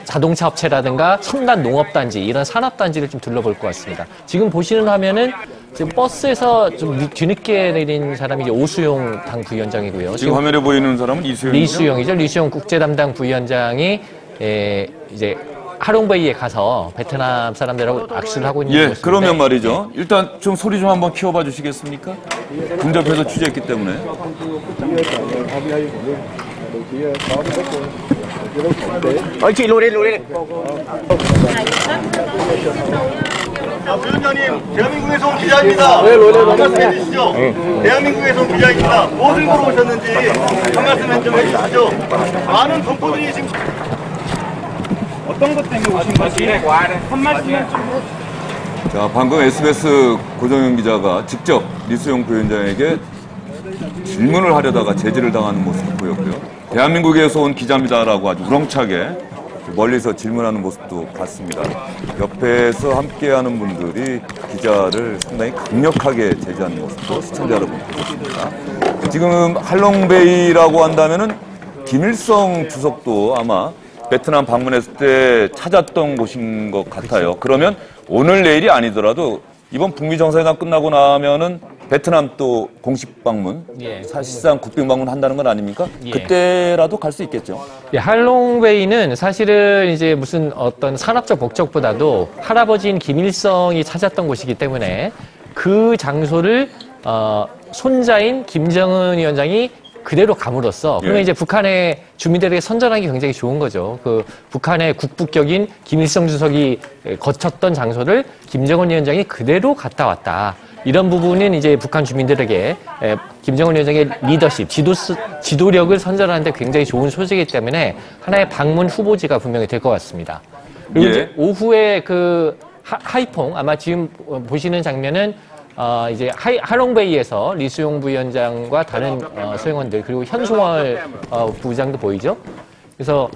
Speaker 12: 자동차 업체라든가 첨단 농업단지 이런 산업단지를 좀 둘러볼 것 같습니다. 지금 보시는 화면은 지금 버스에서 좀 뒤늦게 내린 사람이 이제 오수용 당 부위원장이고요.
Speaker 1: 지금 화면에 보이는 사람은
Speaker 12: 리수용이죠. 리수용 국제 담당 부위원장이 이제 하롱베이에 가서 베트남 사람들하고 악수를 하고 있는 모습인데.
Speaker 1: 그러면 말이죠. 일단 좀 소리 좀 한번 키워봐 주시겠습니까? 근접해서 취재했기 때문에.
Speaker 16: chị lùi đi.
Speaker 17: 위원장님, 대한민국에서 온 기자입니다. 한 말씀 해주시죠. 대한민국에서 온 기자입니다. 무엇을 보러 오셨는지 한 말씀 좀 해주시죠. 많은 동포들이 지금
Speaker 8: 어떤 것 때문에 오신 건지 한 말씀만 좀.
Speaker 1: 자, 방금 SBS 고정현 기자가 직접 리수용 부위원장에게 질문을 하려다가 제지를 당하는 모습을 보였고요. 대한민국에서 온 기자입니다라고 아주 우렁차게 멀리서 질문하는 모습도 봤습니다. 옆에서 함께하는 분들이 기자를 상당히 강력하게 제지하는 모습도 시청자 여러분 보셨습니다. 지금 할롱베이라고 한다면은 김일성 주석도 아마 베트남 방문했을 때 찾았던 곳인 것 같아요. 그러면 오늘 내일이 아니더라도 이번 북미 정상회담 끝나고 나면은 베트남 또 공식 방문, 사실상 국빈 방문 한다는 건 아닙니까? 그때라도 갈 수 있겠죠.
Speaker 12: 할롱베이는 사실은 이제 무슨 어떤 산업적 목적보다도 할아버지인 김일성이 찾았던 곳이기 때문에 그 장소를 손자인 김정은 위원장이 그대로 감으로써 그러면 이제 북한의 주민들에게 선전하기 굉장히 좋은 거죠. 그 북한의 국부격인 김일성 주석이 거쳤던 장소를 김정은 위원장이 그대로 갔다 왔다. 이런 부분은 이제 북한 주민들에게 김정은 위원장의 리더십, 지도력을 선전하는데 굉장히 좋은 소식이기 때문에 하나의 방문 후보지가 분명히 될 것 같습니다. 그리고 이제 오후에 그 하이퐁 아마 지금 보시는 장면은 이제 하롱베이에서 리수용 부위원장과 다른 수행원들 그리고 현송월 부장도 보이죠. 그래서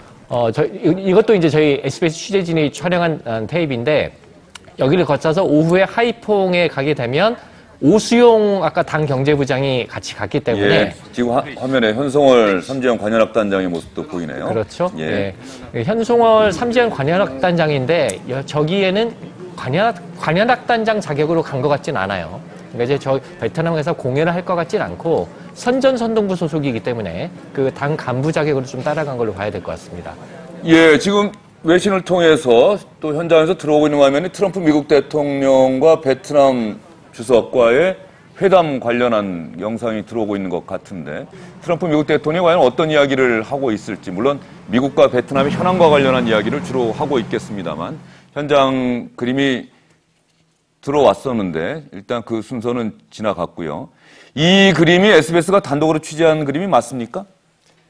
Speaker 12: 이것도 이제 저희 SBS 취재진이 촬영한 테이프인데 여기를 거쳐서 오후에 하이퐁에 가게 되면 오수용 아까 당 경제부장이 같이 갔기 때문에
Speaker 1: 지금 화면에 현송월 삼지연 관현악단장의 모습도 보이네요.
Speaker 12: 그렇죠. 현송월 삼지연 관현악단장인데 저기에는 관현악단장 자격으로 간 것 같진 않아요. 그러니까 이제 저 베트남에서 공연을 할 것 같진 않고 선전선동부 소속이기 때문에 그 당 간부 자격으로 좀 따라간 걸로 봐야 될 것 같습니다.
Speaker 1: 지금 외신을 통해서 또 현장에서 들어오고 있는 화면이 트럼프 미국 대통령과 베트남 주석과의 회담 관련한 영상이 들어오고 있는 것 같은데 트럼프 미국 대통령이 과연 어떤 이야기를 하고 있을지 물론 미국과 베트남의 현안과 관련한 이야기를 주로 하고 있겠습니다만 현장 그림이 들어왔었는데 일단 그 순서는 지나갔고요. 이 그림이 SBS가 단독으로 취재한 그림이 맞습니까?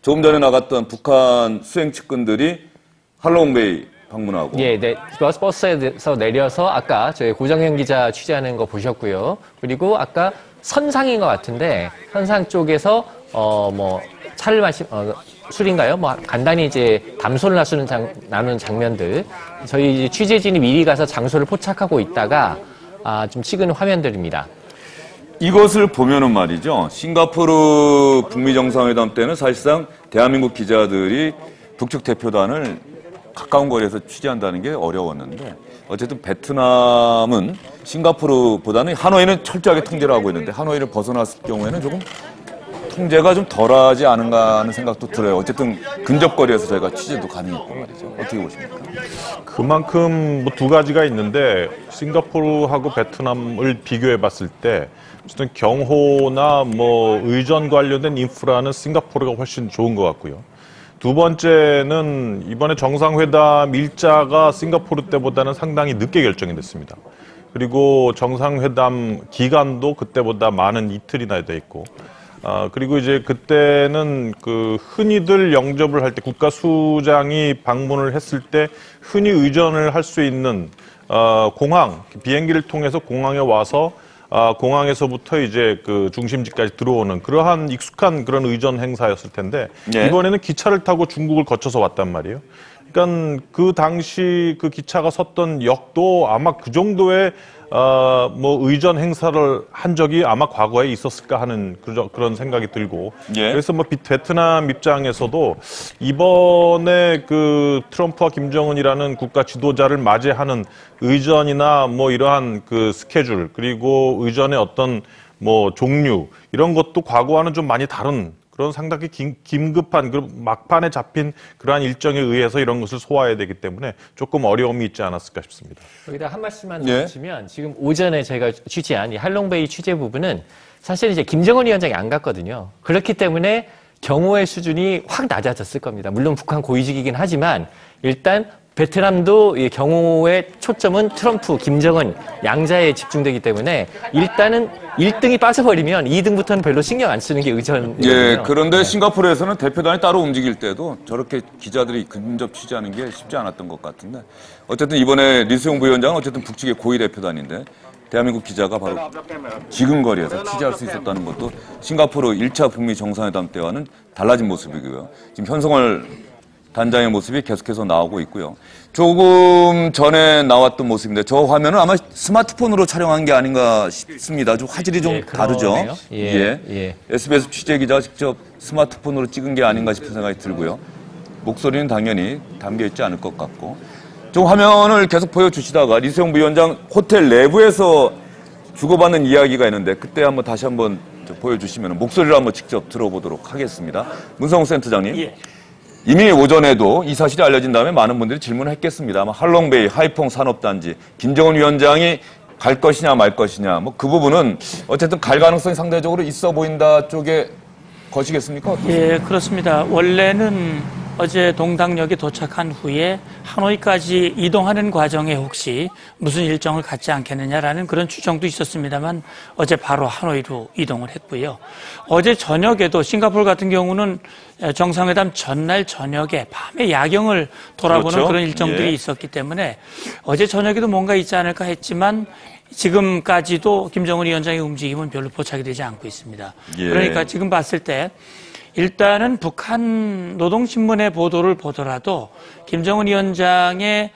Speaker 1: 조금 전에 나갔던 북한 수행 측근들이 할롱베이 방문하고.
Speaker 12: 예, 네. 버스에서 내려서 아까 저희 고정현 기자 취재하는 거 보셨고요. 그리고 아까 선상인 것 같은데 선상 쪽에서 차를 술인가요? 간단히 이제 담소를 나누는 장면들. 저희 이제 취재진이 미리 가서 장소를 포착하고 있다가 좀 찍은 화면들입니다.
Speaker 1: 이것을 보면은 말이죠. 싱가포르 북미 정상회담 때는 사실상 대한민국 기자들이 북측 대표단을 가까운 거리에서 취재한다는 게 어려웠는데 어쨌든 베트남은 싱가포르보다는 하노이는 철저하게 통제를 하고 있는데 하노이를 벗어났을 경우에는 조금 통제가 좀 덜하지 않은가 하는 생각도 들어요. 어쨌든 근접거리에서 저희가 취재도 가능했고 말이죠. 어떻게 보십니까?
Speaker 14: 그만큼 두 가지가 있는데 싱가포르하고 베트남을 비교해 봤을 때 어쨌든 경호나 의전 관련된 인프라는 싱가포르가 훨씬 좋은 것 같고요. 두 번째는 이번에 정상회담 일자가 싱가포르 때보다는 상당히 늦게 결정이 됐습니다. 그리고 정상회담 기간도 그때보다 많은 이틀이나 돼 있고, 그리고 이제 그때는 흔히들 영접을 할 때 국가수장이 방문을 했을 때 흔히 의전을 할 수 있는 공항, 비행기를 통해서 공항에 와서 공항에서부터 이제 중심지까지 들어오는 그러한 익숙한 그런 의전 행사였을 텐데
Speaker 1: 예.
Speaker 14: 이번에는 기차를 타고 중국을 거쳐서 왔단 말이에요. 그러니까 그 당시 그 기차가 섰던 역도 아마 그 정도의 의전 행사를 한 적이 아마 과거에 있었을까 하는 그런 생각이 들고.
Speaker 1: 예.
Speaker 14: 그래서 베트남 입장에서도 이번에 트럼프와 김정은이라는 국가 지도자를 맞이하는 의전이나 이러한 스케줄 그리고 의전의 어떤 종류 이런 것도 과거와는 좀 많이 다른 그런 상당히 긴급한 막판에 잡힌 그러한 일정에 의해서 이런 것을 소화해야 되기 때문에 조금 어려움이 있지 않았을까 싶습니다.
Speaker 12: 여기다 한 말씀만 더 주시면 지금 오전에 제가 취재한 이 할롱베이 취재 부분은 사실 이제 김정은 위원장이 안 갔거든요. 그렇기 때문에 경호의 수준이 확 낮아졌을 겁니다. 물론 북한 고위직이긴 하지만 일단 베트남도 이 경호의 초점은 트럼프, 김정은 양자에 집중되기 때문에 일단은 1등이 빠져버리면 2등부터는 별로 신경 안 쓰는 게 의전이거든요.
Speaker 1: 예, 그런데 싱가포르에서는 대표단이 따로 움직일 때도 저렇게 기자들이 근접 취재하는 게 쉽지 않았던 것 같은데 어쨌든 이번에 리수용 부위원장은 어쨌든 북측의 고위 대표단인데 대한민국 기자가 바로 지금 거리에서 취재할 수 있었다는 것도 싱가포르 1차 북미 정상회담 때와는 달라진 모습이고요. 지금 현성월 단장의 모습이 계속해서 나오고 있고요. 조금 전에 나왔던 모습인데 저 화면은 아마 스마트폰으로 촬영한 게 아닌가 싶습니다. 좀 화질이 좀 다르죠. 예. SBS 취재기자가 직접 스마트폰으로 찍은 게 아닌가 싶은 생각이 들고요. 목소리는 당연히 담겨있지 않을 것 같고. 좀 화면을 계속 보여주시다가 리수용 부위원장 호텔 내부에서 주고받는 이야기가 있는데 그때 다시 한번 보여주시면 목소리를 한번 직접 들어보도록 하겠습니다. 문성욱 센터장님.
Speaker 15: 예.
Speaker 1: 이미 오전에도 이 사실이 알려진 다음에 많은 분들이 질문을 했겠습니다. 아마 할롱베이, 하이퐁 산업단지, 김정은 위원장이 갈 것이냐 말 것이냐, 그 부분은 어쨌든 갈 가능성이 상대적으로 있어 보인다 쪽에 거시겠습니까?
Speaker 15: 예, 그렇습니다. 원래는 어제 동당역에 도착한 후에 하노이까지 이동하는 과정에 혹시 무슨 일정을 갖지 않겠느냐라는 그런 추정도 있었습니다만 어제 바로 하노이로 이동을 했고요. 어제 저녁에도 싱가포르 같은 경우는 정상회담 전날 저녁에 밤에 야경을 돌아보는
Speaker 1: 그렇죠?
Speaker 15: 그런 일정들이 있었기 때문에 어제 저녁에도 뭔가 있지 않을까 했지만 지금까지도 김정은 위원장의 움직임은 별로 포착이 되지 않고 있습니다.
Speaker 1: 예.
Speaker 15: 그러니까 지금 봤을 때 일단은 북한 노동신문의 보도를 보더라도 김정은 위원장의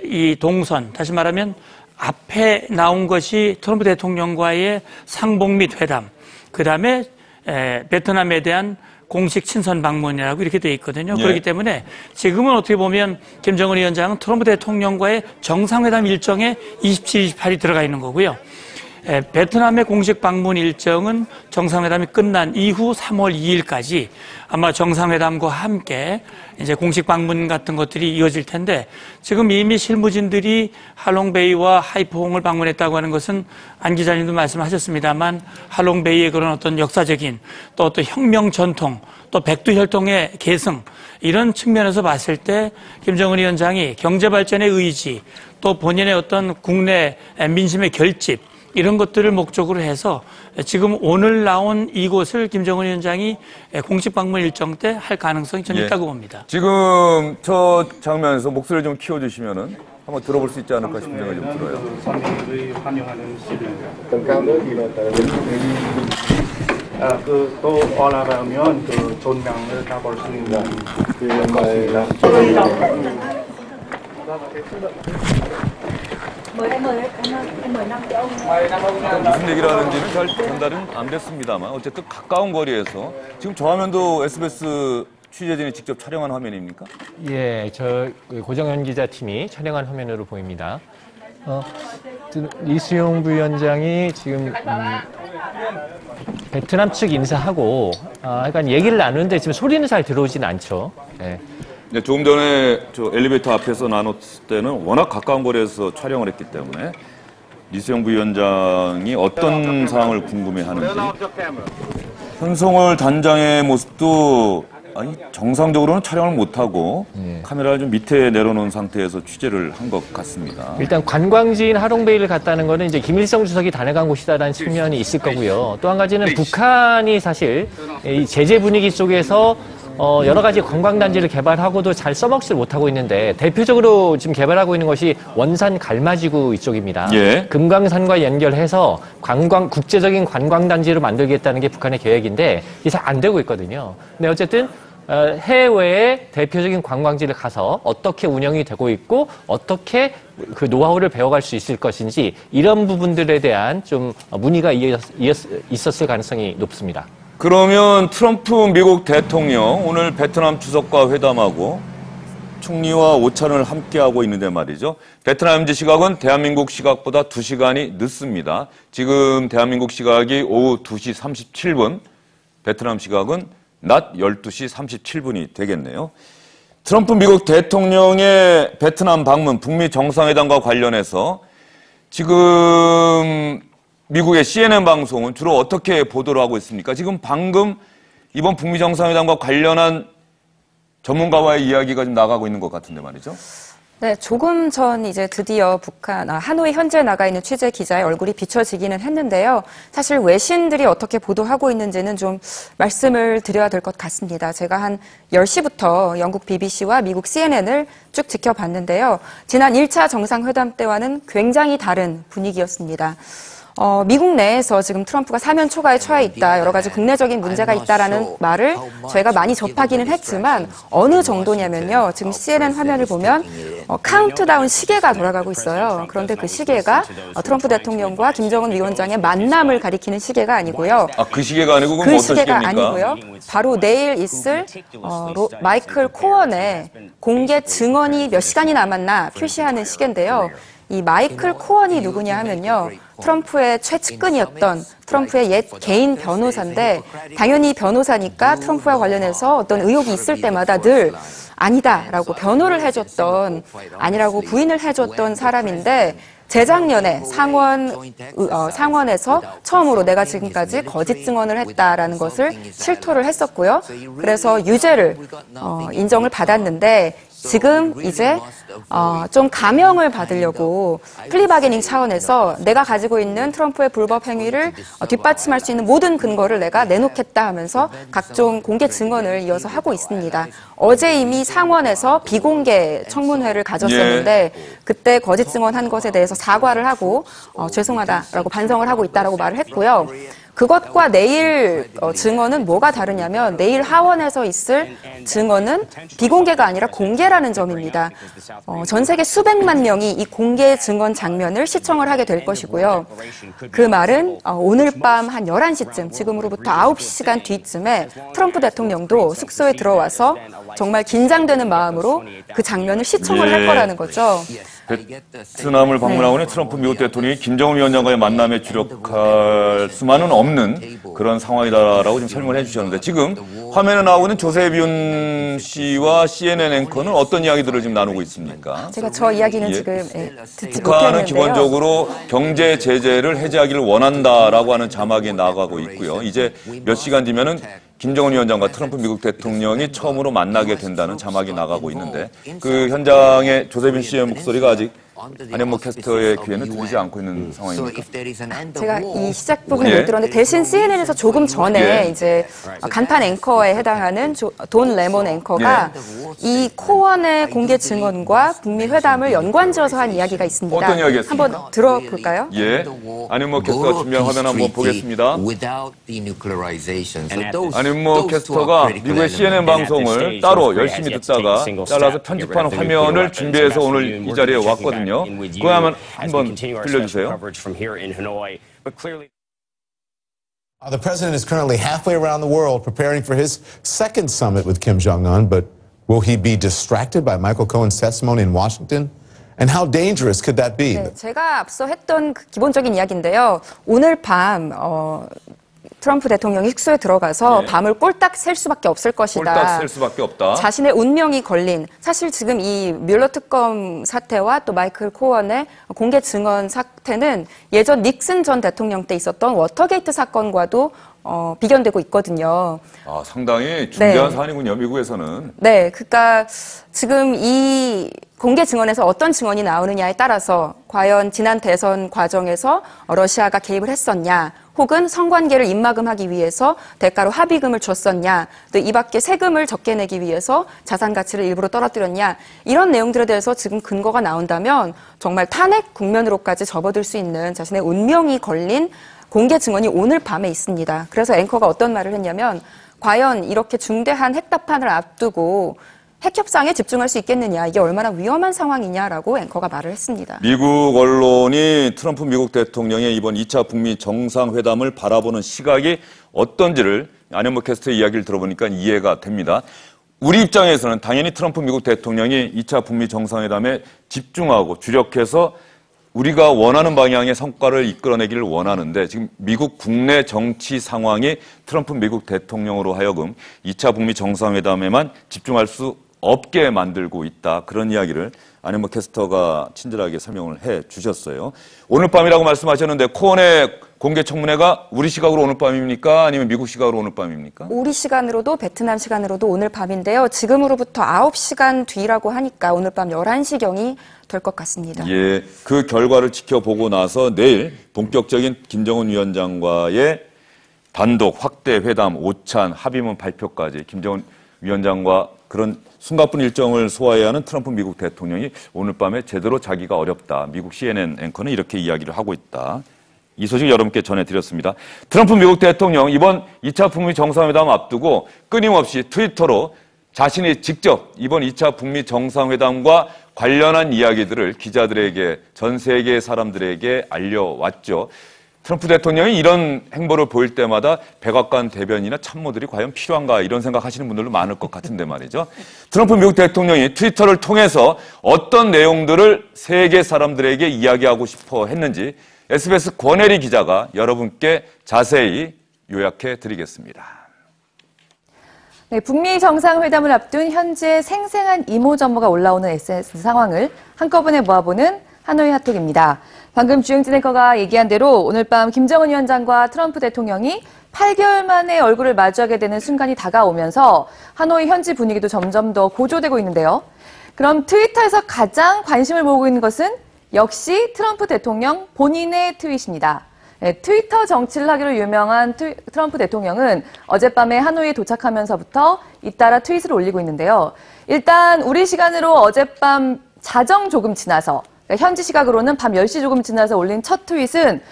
Speaker 15: 이 동선, 다시 말하면 앞에 나온 것이 트럼프 대통령과의 상봉 및 회담, 그 다음에 베트남에 대한 공식 친선 방문이라고 이렇게 되어 있거든요.
Speaker 1: 예.
Speaker 15: 그렇기 때문에 지금은 어떻게 보면 김정은 위원장은 트럼프 대통령과의 정상회담 일정에 27, 28이 들어가 있는 거고요. 베트남의 공식 방문 일정은 정상회담이 끝난 이후 3월 2일까지 아마 정상회담과 함께 이제 공식 방문 같은 것들이 이어질 텐데 지금 이미 실무진들이 할롱베이와 하이퐁을 방문했다고 하는 것은 안 기자님도 말씀하셨습니다만 할롱베이의 그런 어떤 역사적인 또 어떤 혁명 전통 또 백두혈통의 계승 이런 측면에서 봤을 때 김정은 위원장이 경제발전의 의지 또 본인의 어떤 국내 민심의 결집 이런 것들을 목적으로 해서 지금 오늘 나온 이곳을 김정은 위원장이 공식 방문 일정 때 할 가능성이 저는 있다고 봅니다.
Speaker 1: 지금 저 장면에서 목소리를 좀 키워주시면은 한번 들어볼 수 있지 않을까 싶은 생각이 좀 들어요.
Speaker 8: 또 올라가면 전강을 다 볼 수 있는
Speaker 1: 무슨 얘기를 하는지는 잘 전달은 안 됐습니다만 어쨌든 가까운 거리에서 지금 저 화면도 SBS 취재진이 직접 촬영한 화면입니까?
Speaker 12: 예, 저 고정현 기자팀이 촬영한 화면으로 보입니다. 이수용 부위원장이 지금 베트남 측 인사하고 약간 얘기를 나누는데 지금 소리는 잘 들어오진 않죠. 네.
Speaker 1: 네, 조금 전에 저 엘리베이터 앞에서 나눴을 때는 워낙 가까운 거리에서 촬영을 했기 때문에 이수용 부위원장이 어떤 상황을 궁금해하는지 현송월 단장의 모습도 정상적으로는 촬영을 못하고 카메라를 좀 밑에 내려놓은 상태에서 취재를 한 것 같습니다.
Speaker 12: 일단 관광지인 하롱베이를 갔다는 거는 이제 김일성 주석이 다녀간 곳이다라는 측면이 있을 거고요. 또 한 가지는 북한이 사실 이 제재 분위기 속에서 여러 가지 관광단지를 개발하고도 잘 써먹지를 못하고 있는데 대표적으로 지금 개발하고 있는 것이 원산 갈마지구 이쪽입니다.
Speaker 1: 예.
Speaker 12: 금강산과 연결해서 국제적인 관광단지로 만들겠다는 게 북한의 계획인데 이게 잘 안 되고 있거든요. 근데 어쨌든 해외의 대표적인 관광지를 가서 어떻게 운영이 되고 있고 어떻게 그 노하우를 배워갈 수 있을 것인지 이런 부분들에 대한 좀 문의가 있었을 가능성이 높습니다.
Speaker 1: 그러면 트럼프 미국 대통령 오늘 베트남 주석과 회담하고 총리와 오찬을 함께하고 있는데 말이죠. 베트남 현지 시각은 대한민국 시각보다 2시간이 늦습니다. 지금 대한민국 시각이 오후 2시 37분, 베트남 시각은 낮 12시 37분이 되겠네요. 트럼프 미국 대통령의 베트남 방문, 북미 정상회담과 관련해서 지금 미국의 CNN 방송은 주로 어떻게 보도를 하고 있습니까? 지금 방금 이번 북미 정상회담과 관련한 전문가와의 이야기가 좀 나가고 있는 것 같은데 말이죠.
Speaker 13: 네, 조금 전 이제 드디어 하노이 현지에 나가 있는 취재 기자의 얼굴이 비춰지기는 했는데요. 사실 외신들이 어떻게 보도하고 있는지는 좀 말씀을 드려야 될 것 같습니다. 제가 한 10시부터 영국 BBC와 미국 CNN을 쭉 지켜봤는데요. 지난 1차 정상회담 때와는 굉장히 다른 분위기였습니다. 미국 내에서 지금 트럼프가 사면 초과에 처해 있다, 여러 가지 국내적인 문제가 있다라는 말을 저희가 많이 접하기는 했지만 어느 정도냐면요. 지금 CNN 화면을 보면 카운트다운 시계가 돌아가고 있어요. 그런데 그 시계가 트럼프 대통령과 김정은 위원장의 만남을 가리키는 시계가 아니고요.
Speaker 1: 그 시계가 아니고
Speaker 13: 그 시계가 아니고요. 바로 내일 있을 마이클 코언의 공개 증언이 몇 시간이 남았나 표시하는 시계인데요. 이 마이클 코언이 누구냐 하면요. 트럼프의 최측근이었던 트럼프의 옛 개인 변호사인데 당연히 변호사니까 트럼프와 관련해서 어떤 의혹이 있을 때마다 늘 아니다라고 변호를 해줬던, 아니라고 부인을 해줬던 사람인데 재작년에 상원에서 처음으로 내가 지금까지 거짓 증언을 했다라는 것을 실토를 했었고요. 그래서 유죄를 인정을 받았는데 지금 이제 좀 감형을 받으려고 플리바게닝 차원에서 내가 가지고 있는 트럼프의 불법 행위를 뒷받침할 수 있는 모든 근거를 내가 내놓겠다 하면서 각종 공개 증언을 이어서 하고 있습니다. 어제 이미 상원에서 비공개 청문회를 가졌었는데 그때 거짓 증언한 것에 대해서 사과를 하고 죄송하다라고 반성을 하고 있다라고 말을 했고요. 그것과 내일 증언은 뭐가 다르냐면 내일 하원에서 있을 증언은 비공개가 아니라 공개라는 점입니다. 전 세계 수백만 명이 이 공개 증언 장면을 시청을 하게 될 것이고요. 그 말은 오늘 밤 한 11시쯤, 지금으로부터 9시간 뒤쯤에 트럼프 대통령도 숙소에 들어와서 정말 긴장되는 마음으로 그 장면을 시청을 할 거라는 거죠.
Speaker 1: 베트남을 방문하고는 트럼프 미국 대통령이 김정은 위원장과의 만남에 주력할 수만은 없는 그런 상황이다라고 지금 설명을 해주셨는데 지금 화면에 나오는 조세빈 씨와 CNN 앵커는 어떤 이야기들을 지금 나누고 있습니까?
Speaker 13: 제가 저 이야기는 지금 듣지
Speaker 1: 북한은
Speaker 13: 못했는데요.
Speaker 1: 기본적으로 경제 제재를 해제하기를 원한다라고 하는 자막이 나가고 있고요. 이제 몇 시간 뒤면은 김정은 위원장과 트럼프 미국 대통령이 처음으로 만나게 된다는 자막이 나가고 있는데 그 현장의 조세빈 씨의 목소리가 아직 안현모 캐스터의 귀에는 들리지 않고 있는 상황입니다.
Speaker 13: 제가 이 시작 부분을 못 들었는데 대신 CNN에서 조금 전에 이제 간판 앵커에 해당하는 돈 레몬 앵커가 이 코원의 공개 증언과 북미 회담을 연관지어서 한 이야기가 있습니다.
Speaker 1: 어떤 이야기였습니까?
Speaker 13: 한번 들어볼까요?
Speaker 1: 예, 안현모 캐스터가 준비한 화면 한번 보겠습니다. 안현모 캐스터가 미국의 CNN 방송을 따로 열심히 듣다가 잘라서 편집한 화면을 준비해서 오늘 이 자리에 왔거든요. 그 화면 한번 들려주세요.
Speaker 18: The president is currently halfway around the world preparing for his second summit with Kim Jong-un, but will he be distracted by Michael Cohen's testimony in Washington? And how dangerous could that be?
Speaker 13: 네, 제가 앞서 했던 그 기본적인 이야기인데요. 오늘 밤 트럼프 대통령이 숙소에 들어가서 밤을 꼴딱 셀 수밖에 없을 것이다.
Speaker 1: 꼴딱 셀 수밖에 없다.
Speaker 13: 자신의 운명이 걸린, 사실 지금 이 뮬러 특검 사태와 또 마이클 코언의 공개 증언 사태는 예전 닉슨 전 대통령 때 있었던 워터게이트 사건과도 비견되고 있거든요.
Speaker 1: 아, 상당히 중대한 사안이군요, 미국에서는.
Speaker 13: 네, 그러니까 지금 이 공개 증언에서 어떤 증언이 나오느냐에 따라서 과연 지난 대선 과정에서 러시아가 개입을 했었냐, 혹은 성관계를 입막음하기 위해서 대가로 합의금을 줬었냐, 또 이 밖에 세금을 적게 내기 위해서 자산 가치를 일부러 떨어뜨렸냐, 이런 내용들에 대해서 지금 근거가 나온다면 정말 탄핵 국면으로까지 접어들 수 있는 자신의 운명이 걸린 공개 증언이 오늘 밤에 있습니다. 그래서 앵커가 어떤 말을 했냐면, 과연 이렇게 중대한 핵답판을 앞두고 핵협상에 집중할 수 있겠느냐, 이게 얼마나 위험한 상황이냐라고 앵커가 말을 했습니다.
Speaker 1: 미국 언론이 트럼프 미국 대통령의 이번 2차 북미 정상회담을 바라보는 시각이 어떤지를 안현모 캐스터의 이야기를 들어보니까 이해가 됩니다. 우리 입장에서는 당연히 트럼프 미국 대통령이 2차 북미 정상회담에 집중하고 주력해서 우리가 원하는 방향의 성과를 이끌어내기를 원하는데, 지금 미국 국내 정치 상황이 트럼프 미국 대통령으로 하여금 2차 북미 정상회담에만 집중할 수 없게 만들고 있다. 그런 이야기를 안현모 캐스터가 친절하게 설명을 해 주셨어요. 오늘 밤이라고 말씀하셨는데 코언의 공개 청문회가 우리 시각으로 오늘 밤입니까? 아니면 미국 시각으로 오늘 밤입니까?
Speaker 13: 우리 시간으로도 베트남 시간으로도 오늘 밤인데요. 지금으로부터 9시간 뒤라고 하니까 오늘 밤 11시경이 될 것 같습니다.
Speaker 1: 예, 그 결과를 지켜보고 나서 내일 본격적인 김정은 위원장과의 단독 확대 회담, 오찬, 합의문 발표까지 김정은 위원장과 그런 숨가쁜 일정을 소화해야 하는 트럼프 미국 대통령이 오늘 밤에 제대로 자기가 어렵다. 미국 CNN 앵커는 이렇게 이야기를 하고 있다. 이 소식 여러분께 전해드렸습니다. 트럼프 미국 대통령 이번 2차 북미 정상회담 앞두고 끊임없이 트위터로 자신이 직접 이번 2차 북미 정상회담과 관련한 이야기들을 기자들에게, 전 세계 사람들에게 알려왔죠. 트럼프 대통령이 이런 행보를 보일 때마다 백악관 대변인이나 참모들이 과연 필요한가 이런 생각하시는 분들도 많을 것 같은데 말이죠. 트럼프 미국 대통령이 트위터를 통해서 어떤 내용들을 세계 사람들에게 이야기하고 싶어 했는지 SBS 권혜리 기자가 여러분께 자세히 요약해 드리겠습니다.
Speaker 19: 네, 북미 정상회담을 앞둔 현재 생생한 이모저모가 올라오는 SNS 상황을 한꺼번에 모아보는 하노이 핫톡입니다. 방금 주영진 앵커가 얘기한 대로 오늘 밤 김정은 위원장과 트럼프 대통령이 8개월 만에 얼굴을 마주하게 되는 순간이 다가오면서 하노이 현지 분위기도 점점 더 고조되고 있는데요. 그럼 트위터에서 가장 관심을 모으고 있는 것은 역시 트럼프 대통령 본인의 트윗입니다. 네, 트위터 정치를 하기로 유명한 트럼프 대통령은 어젯밤에 하노이에 도착하면서부터 잇따라 트윗을 올리고 있는데요. 일단 우리 시간으로 어젯밤 자정 조금 지나서, 그러니까 현지 시각으로는 밤 10시 조금 지나서 올린 첫 트윗은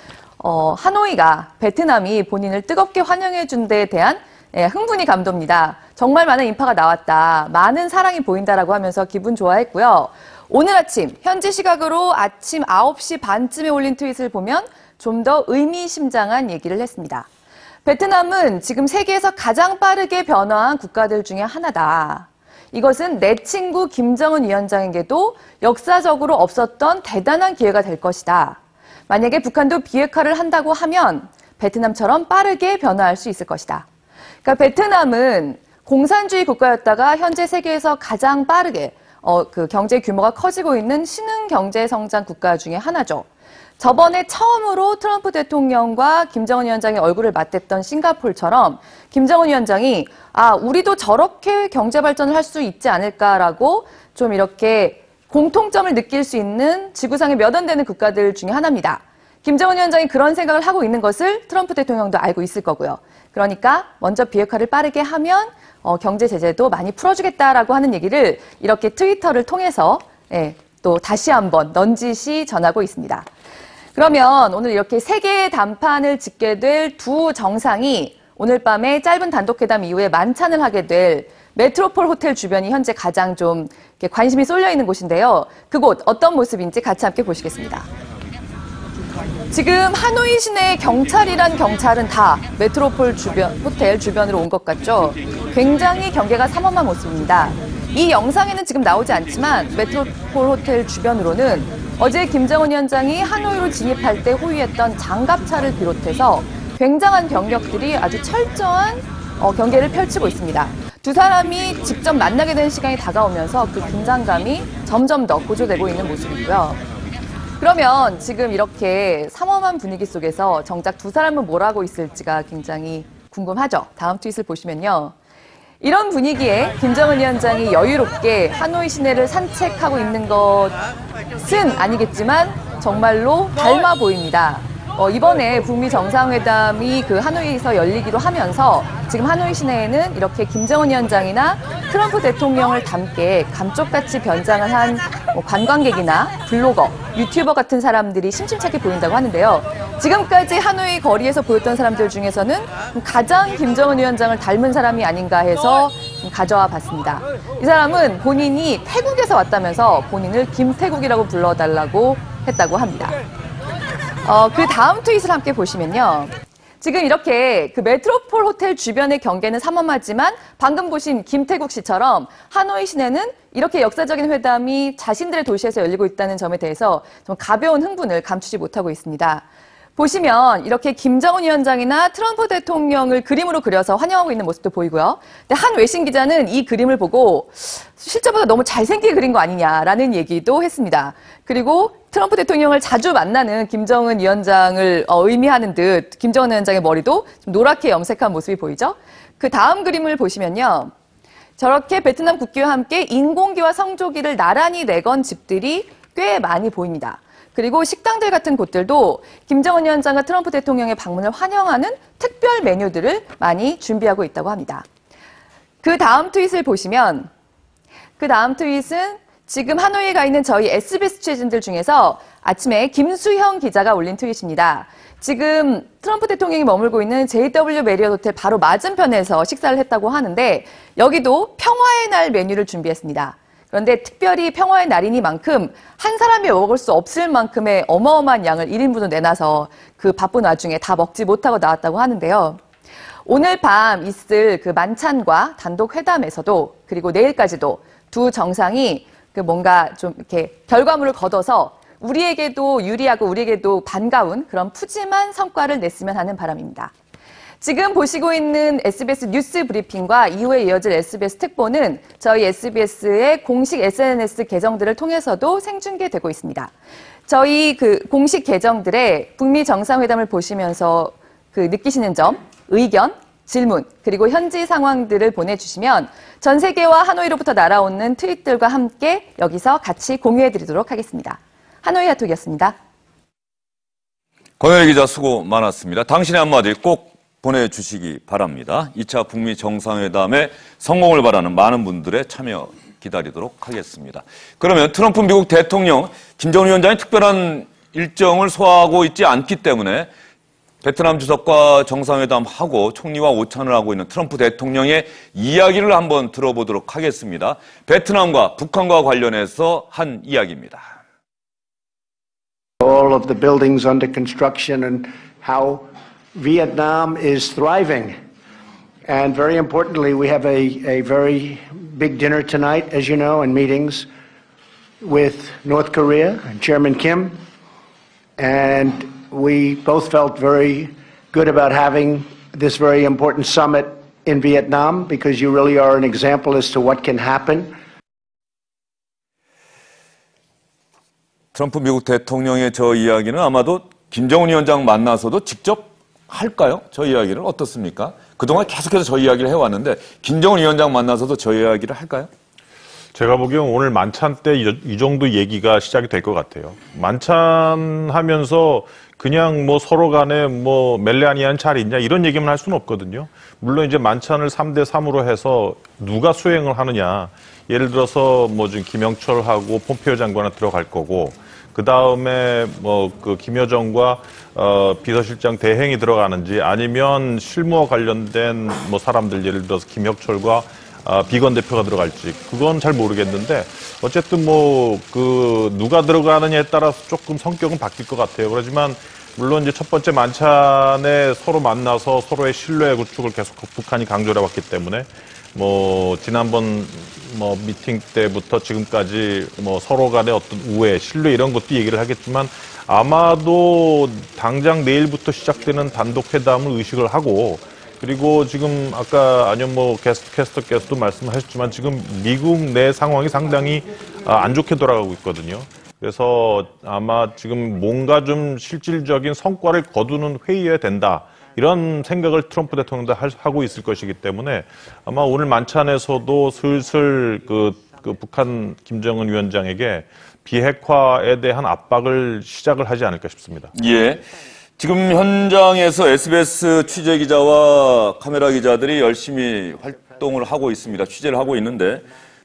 Speaker 19: 하노이가 베트남이 본인을 뜨겁게 환영해 준 데에 대한 흥분이 감도입니다. 정말 많은 인파가 나왔다. 많은 사랑이 보인다라고 하면서 기분 좋아했고요. 오늘 아침 현지 시각으로 아침 9시 반쯤에 올린 트윗을 보면 좀 더 의미심장한 얘기를 했습니다. 베트남은 지금 세계에서 가장 빠르게 변화한 국가들 중에 하나다. 이것은 내 친구 김정은 위원장에게도 역사적으로 없었던 대단한 기회가 될 것이다. 만약에 북한도 비핵화를 한다고 하면 베트남처럼 빠르게 변화할 수 있을 것이다. 그러니까 베트남은 공산주의 국가였다가 현재 세계에서 가장 빠르게 그 경제 규모가 커지고 있는 신흥 경제 성장 국가 중에 하나죠. 저번에 처음으로 트럼프 대통령과 김정은 위원장이 얼굴을 맞댔던 싱가포르처럼 김정은 위원장이 우리도 저렇게 경제 발전을 할 수 있지 않을까라고 좀 이렇게 공통점을 느낄 수 있는 지구상에 몇 안 되는 국가들 중에 하나입니다. 김정은 위원장이 그런 생각을 하고 있는 것을 트럼프 대통령도 알고 있을 거고요. 그러니까 먼저 비핵화를 빠르게 하면 경제 제재도 많이 풀어주겠다라고 하는 얘기를 이렇게 트위터를 통해서 또 다시 한번 넌지시 전하고 있습니다. 그러면 오늘 이렇게 세계의 단판을 짓게 될 두 정상이 오늘 밤에 짧은 단독회담 이후에 만찬을 하게 될 메트로폴 호텔 주변이 현재 가장 좀 관심이 쏠려 있는 곳인데요. 그곳 어떤 모습인지 같이 함께 보시겠습니다. 지금 하노이 시내 경찰이란 경찰은 다 메트로폴 주변, 호텔 주변으로 온 것 같죠? 굉장히 경계가 삼엄한 모습입니다. 이 영상에는 지금 나오지 않지만 메트로폴 호텔 주변으로는 어제 김정은 위원장이 하노이로 진입할 때 호위했던 장갑차를 비롯해서 굉장한 병력들이 아주 철저한 경계를 펼치고 있습니다. 두 사람이 직접 만나게 된 시간이 다가오면서 그 긴장감이 점점 더 고조되고 있는 모습이고요. 그러면 지금 이렇게 삼엄한 분위기 속에서 정작 두 사람은 뭘 하고 있을지가 굉장히 궁금하죠. 다음 트윗을 보시면요. 이런 분위기에 김정은 위원장이 여유롭게 하노이 시내를 산책하고 있는 것은 아니겠지만 정말로 닮아 보입니다. 이번에 북미 정상회담이 그 하노이에서 열리기로 하면서 지금 하노이 시내에는 이렇게 김정은 위원장이나 트럼프 대통령을 담게 감쪽같이 변장을 한 관광객이나 블로거, 유튜버 같은 사람들이 심심찮게 보인다고 하는데요. 지금까지 하노이 거리에서 보였던 사람들 중에서는 가장 김정은 위원장을 닮은 사람이 아닌가 해서 좀 가져와 봤습니다. 이 사람은 본인이 태국에서 왔다면서 본인을 김태국이라고 불러달라고 했다고 합니다. 그 다음 트윗을 함께 보시면요. 지금 이렇게 그 메트로폴 호텔 주변의 경계는 삼엄하지만 방금 보신 김태국 씨처럼 하노이 시내는 이렇게 역사적인 회담이 자신들의 도시에서 열리고 있다는 점에 대해서 좀 가벼운 흥분을 감추지 못하고 있습니다. 보시면 이렇게 김정은 위원장이나 트럼프 대통령을 그림으로 그려서 환영하고 있는 모습도 보이고요. 근데 한 외신 기자는 이 그림을 보고 실제보다 너무 잘생기게 그린 거 아니냐라는 얘기도 했습니다. 그리고 트럼프 대통령을 자주 만나는 김정은 위원장을 의미하는 듯 김정은 위원장의 머리도 좀 노랗게 염색한 모습이 보이죠. 그 다음 그림을 보시면요. 저렇게 베트남 국기와 함께 인공기와 성조기를 나란히 내건 집들이 꽤 많이 보입니다. 그리고 식당들 같은 곳들도 김정은 위원장과 트럼프 대통령의 방문을 환영하는 특별 메뉴들을 많이 준비하고 있다고 합니다. 그 다음 트윗을 보시면 그 다음 트윗은 지금 하노이에 가 있는 저희 SBS 취재진들 중에서 아침에 김수형 기자가 올린 트윗입니다. 지금 트럼프 대통령이 머물고 있는 JW 메리엇 호텔 바로 맞은편에서 식사를 했다고 하는데 여기도 평화의 날 메뉴를 준비했습니다. 그런데 특별히 평화의 날이니만큼 한 사람이 먹을 수 없을 만큼의 어마어마한 양을 1인분을 내놔서 그 바쁜 와중에 다 먹지 못하고 나왔다고 하는데요. 오늘 밤 있을 그 만찬과 단독 회담에서도 그리고 내일까지도 두 정상이 그 뭔가 좀 이렇게 결과물을 거둬서 우리에게도 유리하고 우리에게도 반가운 그런 푸짐한 성과를 냈으면 하는 바람입니다. 지금 보시고 있는 SBS 뉴스 브리핑과 이후에 이어질 SBS 특보는 저희 SBS의 공식 SNS 계정들을 통해서도 생중계되고 있습니다. 저희 그 공식 계정들의 북미 정상회담을 보시면서 그 느끼시는 점, 의견, 질문, 그리고 현지 상황들을 보내주시면 전 세계와 하노이로부터 날아오는 트윗들과 함께 여기서 같이 공유해드리도록 하겠습니다. 하노이 핫톡이었습니다.
Speaker 1: 권혜리 기자 수고 많았습니다. 당신의 한마디 꼭 보내주시기 바랍니다. 2차 북미 정상회담에 성공을 바라는 많은 분들의 참여 기다리도록 하겠습니다. 그러면 트럼프 미국 대통령 김정은 위원장이 특별한 일정을 소화하고 있지 않기 때문에 베트남 주석과 정상회담하고 총리와 오찬을 하고 있는 트럼프 대통령의 이야기를 한번 들어보도록 하겠습니다. 베트남과 북한과 관련해서 한 이야기입니다.
Speaker 20: All of the buildings under construction and how Vietnam is thriving. And very importantly, we have a very big dinner tonight, as you know, and meetings with North Korea and Chairman Kim. And we both felt very good about having this very important summit in Vietnam because you really are an example as to what can happen.
Speaker 1: 트럼프 미국 대통령의 저 이야기는 아마도 김정은 위원장 만나서도 직접 할까요? 저 이야기를 어떻습니까? 그동안 계속해서 저 이야기를 해왔는데 김정은 위원장 만나서도 저 이야기를 할까요?
Speaker 14: 제가 보기엔 오늘 만찬 때 이 정도 얘기가 시작이 될 것 같아요. 만찬하면서 그냥 뭐 서로 간에 뭐 멜레아니안 잘 있냐 이런 얘기만 할 수는 없거든요. 물론 이제 만찬을 3대 3으로 해서 누가 수행을 하느냐. 예를 들어서 뭐 지금 김영철하고 폼페이오 장관은 들어갈 거고 그 다음에 뭐 그 김여정과 비서실장 대행이 들어가는지 아니면 실무와 관련된 뭐 사람들 예를 들어서 김혁철과 비건 대표가 들어갈지 그건 잘 모르겠는데 어쨌든 뭐 그 누가 들어가느냐에 따라서 조금 성격은 바뀔 것 같아요. 그렇지만 물론 이제 첫 번째 만찬에 서로 만나서 서로의 신뢰 구축을 계속 북한이 강조를 해왔기 때문에 뭐 지난번 뭐 미팅 때부터 지금까지 뭐 서로 간의 어떤 우애, 신뢰 이런 것도 얘기를 하겠지만 아마도 당장 내일부터 시작되는 단독 회담을 의식을 하고 그리고 지금 아까 안현모 캐스터께서도 말씀하셨지만 지금 미국 내 상황이 상당히 안 좋게 돌아가고 있거든요. 그래서 아마 지금 뭔가 좀 실질적인 성과를 거두는 회의여야 된다. 이런 생각을 트럼프 대통령도 하고 있을 것이기 때문에 아마 오늘 만찬에서도 슬슬 그 북한 김정은 위원장에게 비핵화에 대한 압박을 시작을 하지 않을까 싶습니다.
Speaker 1: 예. 지금 현장에서 SBS 취재기자와 카메라 기자들이 열심히 활동을 하고 있습니다. 취재를 하고 있는데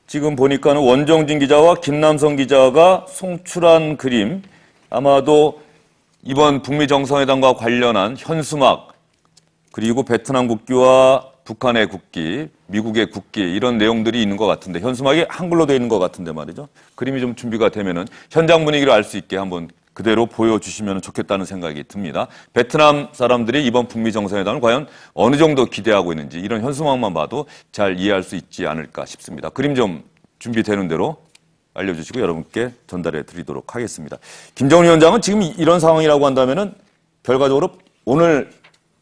Speaker 1: 지금 보니까는 원정진 기자와 김남성 기자가 송출한 그림 아마도 이번 북미 정상회담과 관련한 현수막 그리고 베트남 국기와 북한의 국기, 미국의 국기 이런 내용들이 있는 것 같은데 현수막이 한글로 되어 있는 것 같은데 말이죠. 그림이 좀 준비가 되면은 현장 분위기를 알 수 있게 한번 그대로 보여주시면 좋겠다는 생각이 듭니다. 베트남 사람들이 이번 북미 정상회담을 과연 어느 정도 기대하고 있는지 이런 현수막만 봐도 잘 이해할 수 있지 않을까 싶습니다. 그림 좀 준비되는 대로 알려주시고 여러분께 전달해 드리도록 하겠습니다. 김정은 위원장은 지금 이런 상황이라고 한다면은 결과적으로 오늘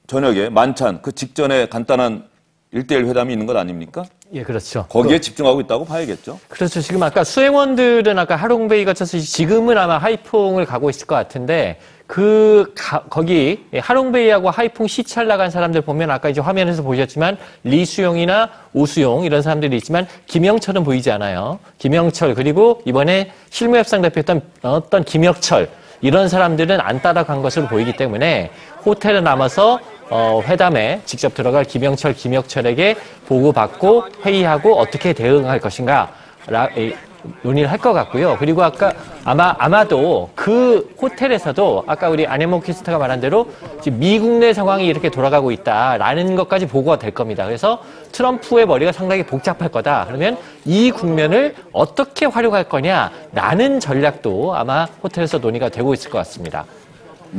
Speaker 1: 저녁에 만찬 그 직전에 간단한 1대1 회담이 있는 것 아닙니까?
Speaker 12: 예, 그렇죠.
Speaker 1: 거기에 집중하고 있다고 봐야겠죠.
Speaker 12: 그렇죠. 지금 아까 수행원들은 아까 하롱베이 거쳐서 지금은 아마 하이퐁을 가고 있을 것 같은데 거기 하롱베이하고 하이퐁 시찰 나간 사람들 보면 아까 이제 화면에서 보셨지만 리수용이나 오수용 이런 사람들이 있지만 김영철은 보이지 않아요. 김영철 그리고 이번에 실무협상 대표였던 어떤 김혁철 이런 사람들은 안 따라간 것으로 보이기 때문에 호텔에 남아서 회담에 직접 들어갈 김영철, 김혁철에게 보고받고 회의하고 어떻게 대응할 것인가 논의를 할 것 같고요. 그리고 아까 아마도 그 호텔에서도 아까 우리 안현모 캐스터가 말한 대로 지금 미국 내 상황이 이렇게 돌아가고 있다라는 것까지 보고가 될 겁니다. 그래서 트럼프의 머리가 상당히 복잡할 거다. 그러면 이 국면을 어떻게 활용할 거냐라는 전략도 아마 호텔에서 논의가 되고 있을 것 같습니다.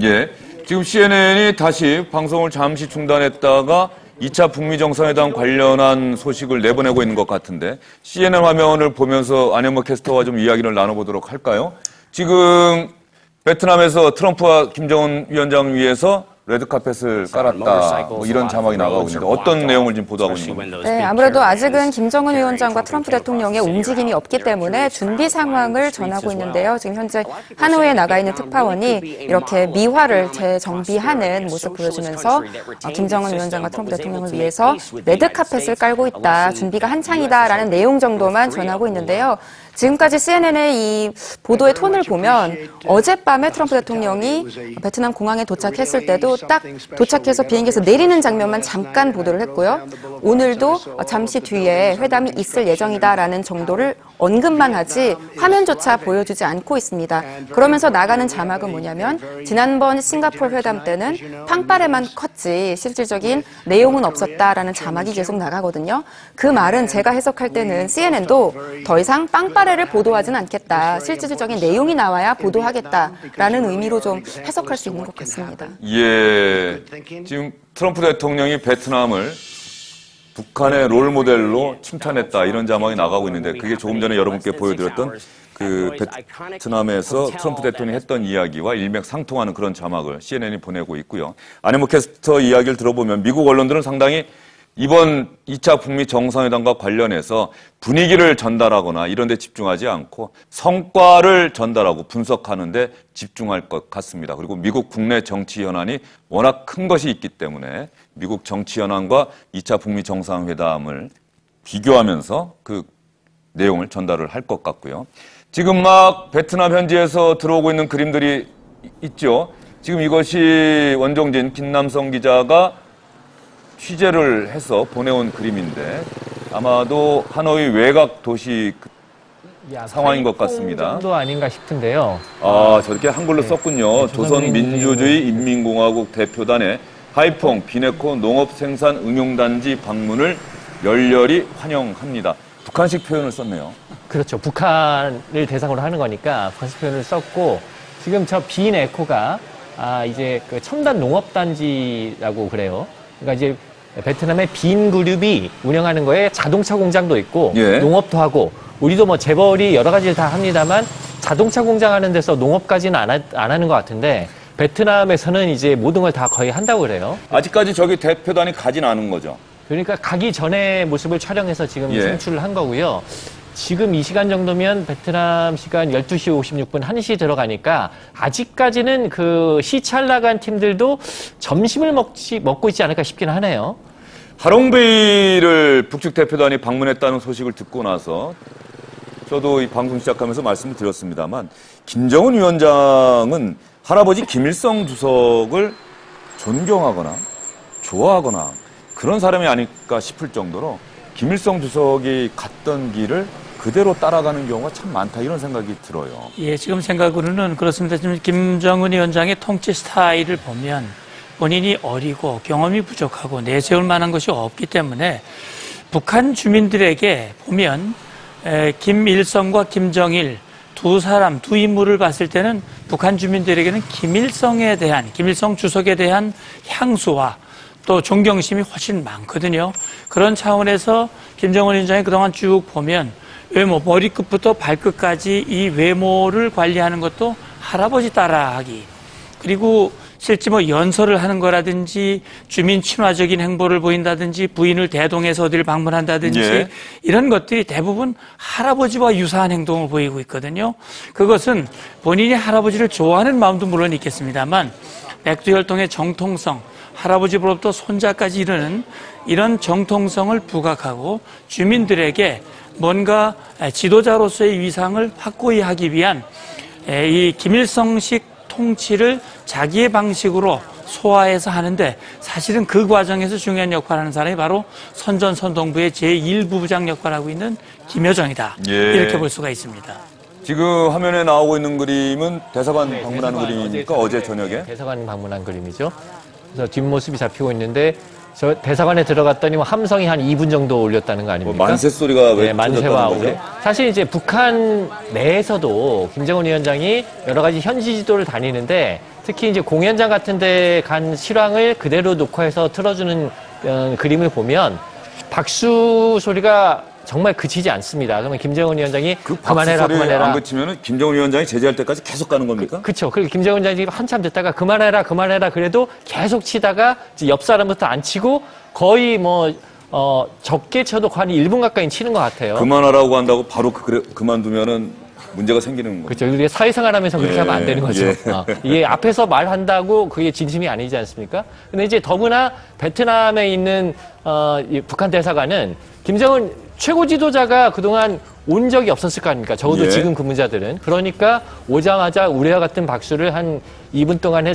Speaker 1: 예. 지금 CNN이 다시 방송을 잠시 중단했다가 2차 북미 정상회담 관련한 소식을 내보내고 있는 것 같은데 CNN 화면을 보면서 안현모 캐스터와 좀 이야기를 나눠보도록 할까요? 지금 베트남에서 트럼프와 김정은 위원장 위해서 레드카펫을 깔았다. 뭐 이런 자막이 나가고 있는데 어떤 내용을 지금 보도하고 있는 겁니까?
Speaker 13: 네, 아무래도 아직은 김정은 위원장과 트럼프 대통령의 움직임이 없기 때문에 준비 상황을 전하고 있는데요. 지금 현재 하노이에 나가 있는 특파원이 이렇게 미화를 재정비하는 모습 보여주면서 김정은 위원장과 트럼프 대통령을 위해서 레드카펫을 깔고 있다. 준비가 한창이다라는 내용 정도만 전하고 있는데요. 지금까지 CNN의 이 보도의 톤을 보면 어젯밤에 트럼프 대통령이 베트남 공항에 도착했을 때도 딱 도착해서 비행기에서 내리는 장면만 잠깐 보도를 했고요. 오늘도 잠시 뒤에 회담이 있을 예정이다라는 정도를 언급만 하지 화면조차 보여주지 않고 있습니다. 그러면서 나가는 자막은 뭐냐면 지난번 싱가포르 회담 때는 팡빠레만 컸지 실질적인 내용은 없었다라는 자막이 계속 나가거든요. 그 말은 제가 해석할 때는 CNN도 더 이상 팡빠레를 보도하지는 않겠다. 실질적인 내용이 나와야 보도하겠다라는 의미로 좀 해석할 수 있는 것 같습니다.
Speaker 1: 예, 지금 트럼프 대통령이 베트남을 북한의 롤 모델로 칭찬했다 이런 자막이 나가고 있는데 그게 조금 전에 여러분께 보여드렸던 그 베트남에서 트럼프 대통령이 했던 이야기와 일맥상통하는 그런 자막을 CNN이 보내고 있고요. 안현모 캐스터 이야기를 들어보면 미국 언론들은 상당히 이번 2차 북미 정상회담과 관련해서 분위기를 전달하거나 이런 데 집중하지 않고 성과를 전달하고 분석하는 데 집중할 것 같습니다. 그리고 미국 국내 정치 현안이 워낙 큰 것이 있기 때문에 미국 정치 현안과 2차 북미 정상회담을 비교하면서 그 내용을 전달을 할 것 같고요. 지금 막 베트남 현지에서 들어오고 있는 그림들이 있죠. 지금 이것이 원종진 김남성 기자가 취재를 해서 보내온 그림인데 아마도 하노이 외곽 도시 상황인 것 같습니다.
Speaker 12: 정도 아닌가 싶은데요.
Speaker 1: 아, 저렇게 한글로 썼군요. 조선민주주의 인민공화국 대표단의 하이퐁 비네코 농업생산응용단지 방문을 열렬히 환영합니다. 북한식 표현을 썼네요.
Speaker 12: 그렇죠. 북한을 대상으로 하는 거니까 북한식 표현을 썼고 지금 저 비네코가 이제 그 첨단 농업단지라고 그래요. 그러니까 이제 베트남의 빈 그룹이 운영하는 거에 자동차 공장도 있고 농업도 하고 우리도 뭐 재벌이 여러 가지를 다 합니다만 자동차 공장 하는 데서 농업까지는 안 하는 것 같은데 베트남에서는 이제 모든 걸 다 거의 한다고 그래요.
Speaker 1: 아직까지 저기 대표단이 가진 않은 거죠.
Speaker 12: 그러니까 가기 전에 모습을 촬영해서 지금 송출을 한 거고요. 지금 이 시간 정도면 베트남 시간 12시 56분 1시 들어가니까 아직까지는 그 시찰 나간 팀들도 점심을 먹고 있지 않을까 싶긴 하네요.
Speaker 1: 하롱베이를 북측 대표단이 방문했다는 소식을 듣고 나서 저도 이 방송 시작하면서 말씀을 드렸습니다만 김정은 위원장은 할아버지 김일성 주석을 존경하거나 좋아하거나 그런 사람이 아닐까 싶을 정도로 김일성 주석이 갔던 길을 그대로 따라가는 경우가 참 많다 이런 생각이 들어요.
Speaker 15: 예, 지금 생각으로는 그렇습니다. 지금 김정은 위원장의 통치 스타일을 보면 본인이 어리고 경험이 부족하고 내세울 만한 것이 없기 때문에 북한 주민들에게 보면 김일성과 김정일 두 인물을 봤을 때는 북한 주민들에게는 김일성에 대한, 김일성 주석에 대한 향수와 또 존경심이 훨씬 많거든요. 그런 차원에서 김정은 위원장이 그동안 쭉 보면 외모, 머리끝부터 발끝까지 이 외모를 관리하는 것도 할아버지 따라하기. 그리고 실제 뭐 연설을 하는 거라든지 주민 친화적인 행보를 보인다든지 부인을 대동해서 어디를 방문한다든지 이런 것들이 대부분 할아버지와 유사한 행동을 보이고 있거든요. 그것은 본인이 할아버지를 좋아하는 마음도 물론 있겠습니다만 백두혈통의 정통성, 할아버지로부터 손자까지 이르는 이런 정통성을 부각하고 주민들에게 뭔가 지도자로서의 위상을 확고히 하기 위한 이 김일성식 통치를 자기의 방식으로 소화해서 하는데 사실은 그 과정에서 중요한 역할을 하는 사람이 바로 선전선동부의 제1부부장 역할을 하고 있는 김여정이다. 이렇게 볼 수가 있습니다.
Speaker 1: 지금 화면에 나오고 있는 그림은 대사관 방문하는 그림이니까 어제 저녁에?
Speaker 12: 대사관 방문한 그림이죠. 그래서 뒷모습이 잡히고 있는데 저 대사관에 들어갔더니 뭐 함성이 한 2분 정도 올렸다는 거 아닙니까?
Speaker 1: 뭐 만세 소리가 왜
Speaker 12: 만세와 오래. 사실 이제 북한 내에서도 김정은 위원장이 여러 가지 현지 지도를 다니는데 특히 이제 공연장 같은 데 간 실황을 그대로 녹화해서 틀어주는 그림을 보면 박수 소리가 정말 그치지 않습니다. 그러면 김정은 위원장이 그만해라, 그만해라.
Speaker 1: 안 그치면은 김정은 위원장이 제재할 때까지 계속 가는 겁니까?
Speaker 12: 그렇죠. 그리고 김정은 위원장이 한참 듣다가 그만해라, 그만해라. 그래도 계속 치다가 이제 옆 사람부터 안 치고 거의 뭐 적게 쳐도 한 1분 가까이 치는 것 같아요.
Speaker 1: 그만하라고 한다고 바로 그만두면은 문제가 생기는 거죠.
Speaker 12: 그렇죠. 우리가 사회생활 하면서 그렇게 하면 안 되는 거죠. 이게 앞에서 말한다고 그게 진심이 아니지 않습니까? 근데 이제 더구나 베트남에 있는 이 북한 대사관은 김정은 최고 지도자가 그동안 온 적이 없었을 거 아닙니까? 적어도 지금 근무자들은. 그러니까 오자마자 우리와 같은 박수를 한 2분 동안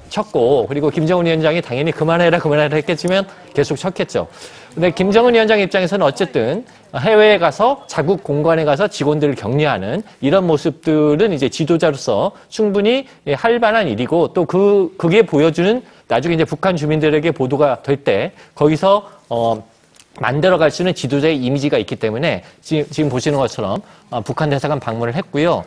Speaker 12: 쳤고 그리고 김정은 위원장이 당연히 그만해라 했겠지만 계속 쳤겠죠. 근데 김정은 위원장 입장에서는 어쨌든 해외에 가서 자국 공관에 가서 직원들을 격려하는 이런 모습들은 이제 지도자로서 충분히 할 만한 일이고 또 그게 보여주는 나중에 이제 북한 주민들에게 보도가 될 때 거기서 만들어갈 수 있는 지도자의 이미지가 있기 때문에 지금 보시는 것처럼 북한 대사관 방문을 했고요.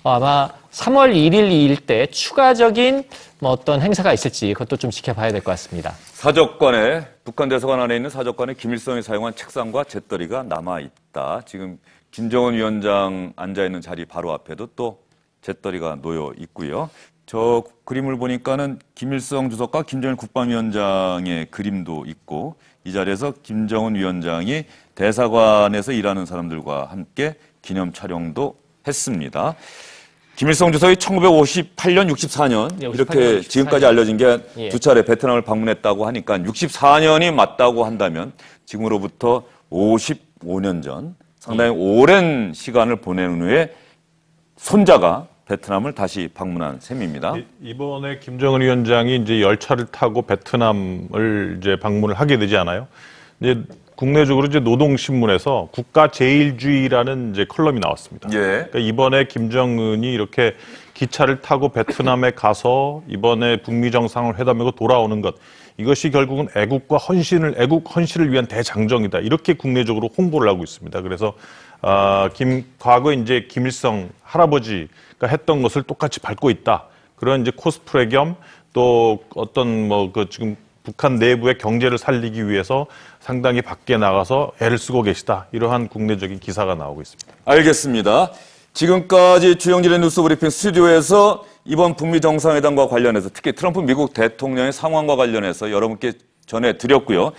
Speaker 12: 아마 3월 1일, 2일 때 추가적인 뭐 어떤 행사가 있을지 그것도 좀 지켜봐야 될 것 같습니다.
Speaker 1: 사적관에 북한 대사관 안에 있는 사적관에 김일성이 사용한 책상과 잿더리가 남아있다. 지금 김정은 위원장 앉아있는 자리 바로 앞에도 또 잿더리가 놓여 있고요. 저 그림을 보니까는 김일성 주석과 김정일 국방위원장의 그림도 있고 이 자리에서 김정은 위원장이 대사관에서 일하는 사람들과 함께 기념 촬영도 했습니다. 김일성 주석이 1958년, 64년 이렇게 지금까지 알려진 게 두 차례 베트남을 방문했다고 하니까 64년이 맞다고 한다면 지금으로부터 55년 전 상당히 오랜 시간을 보낸 후에 손자가 베트남을 다시 방문한 셈입니다.
Speaker 14: 이번에 김정은 위원장이 이제 열차를 타고 베트남을 이제 방문을 하게 되지 않아요? 이제 국내적으로 이제 노동신문에서 국가제일주의라는 이제 컬럼이 나왔습니다.
Speaker 1: 예.
Speaker 14: 그러니까 이번에 김정은이 이렇게 기차를 타고 베트남에 가서 이번에 북미 정상회담에서 돌아오는 것, 이것이 결국은 애국 헌신을 위한 대장정이다. 이렇게 국내적으로 홍보를 하고 있습니다. 그래서 과거 이제 김일성 할아버지가 했던 것을 똑같이 밟고 있다. 그런 이제 코스프레 겸 또 어떤 지금 북한 내부의 경제를 살리기 위해서 상당히 밖에 나가서 애를 쓰고 계시다. 이러한 국내적인 기사가 나오고 있습니다.
Speaker 1: 알겠습니다. 지금까지 주영진의 뉴스 브리핑 스튜디오에서 이번 북미 정상회담과 관련해서 특히 트럼프 미국 대통령의 상황과 관련해서 여러분께 전해드렸고요.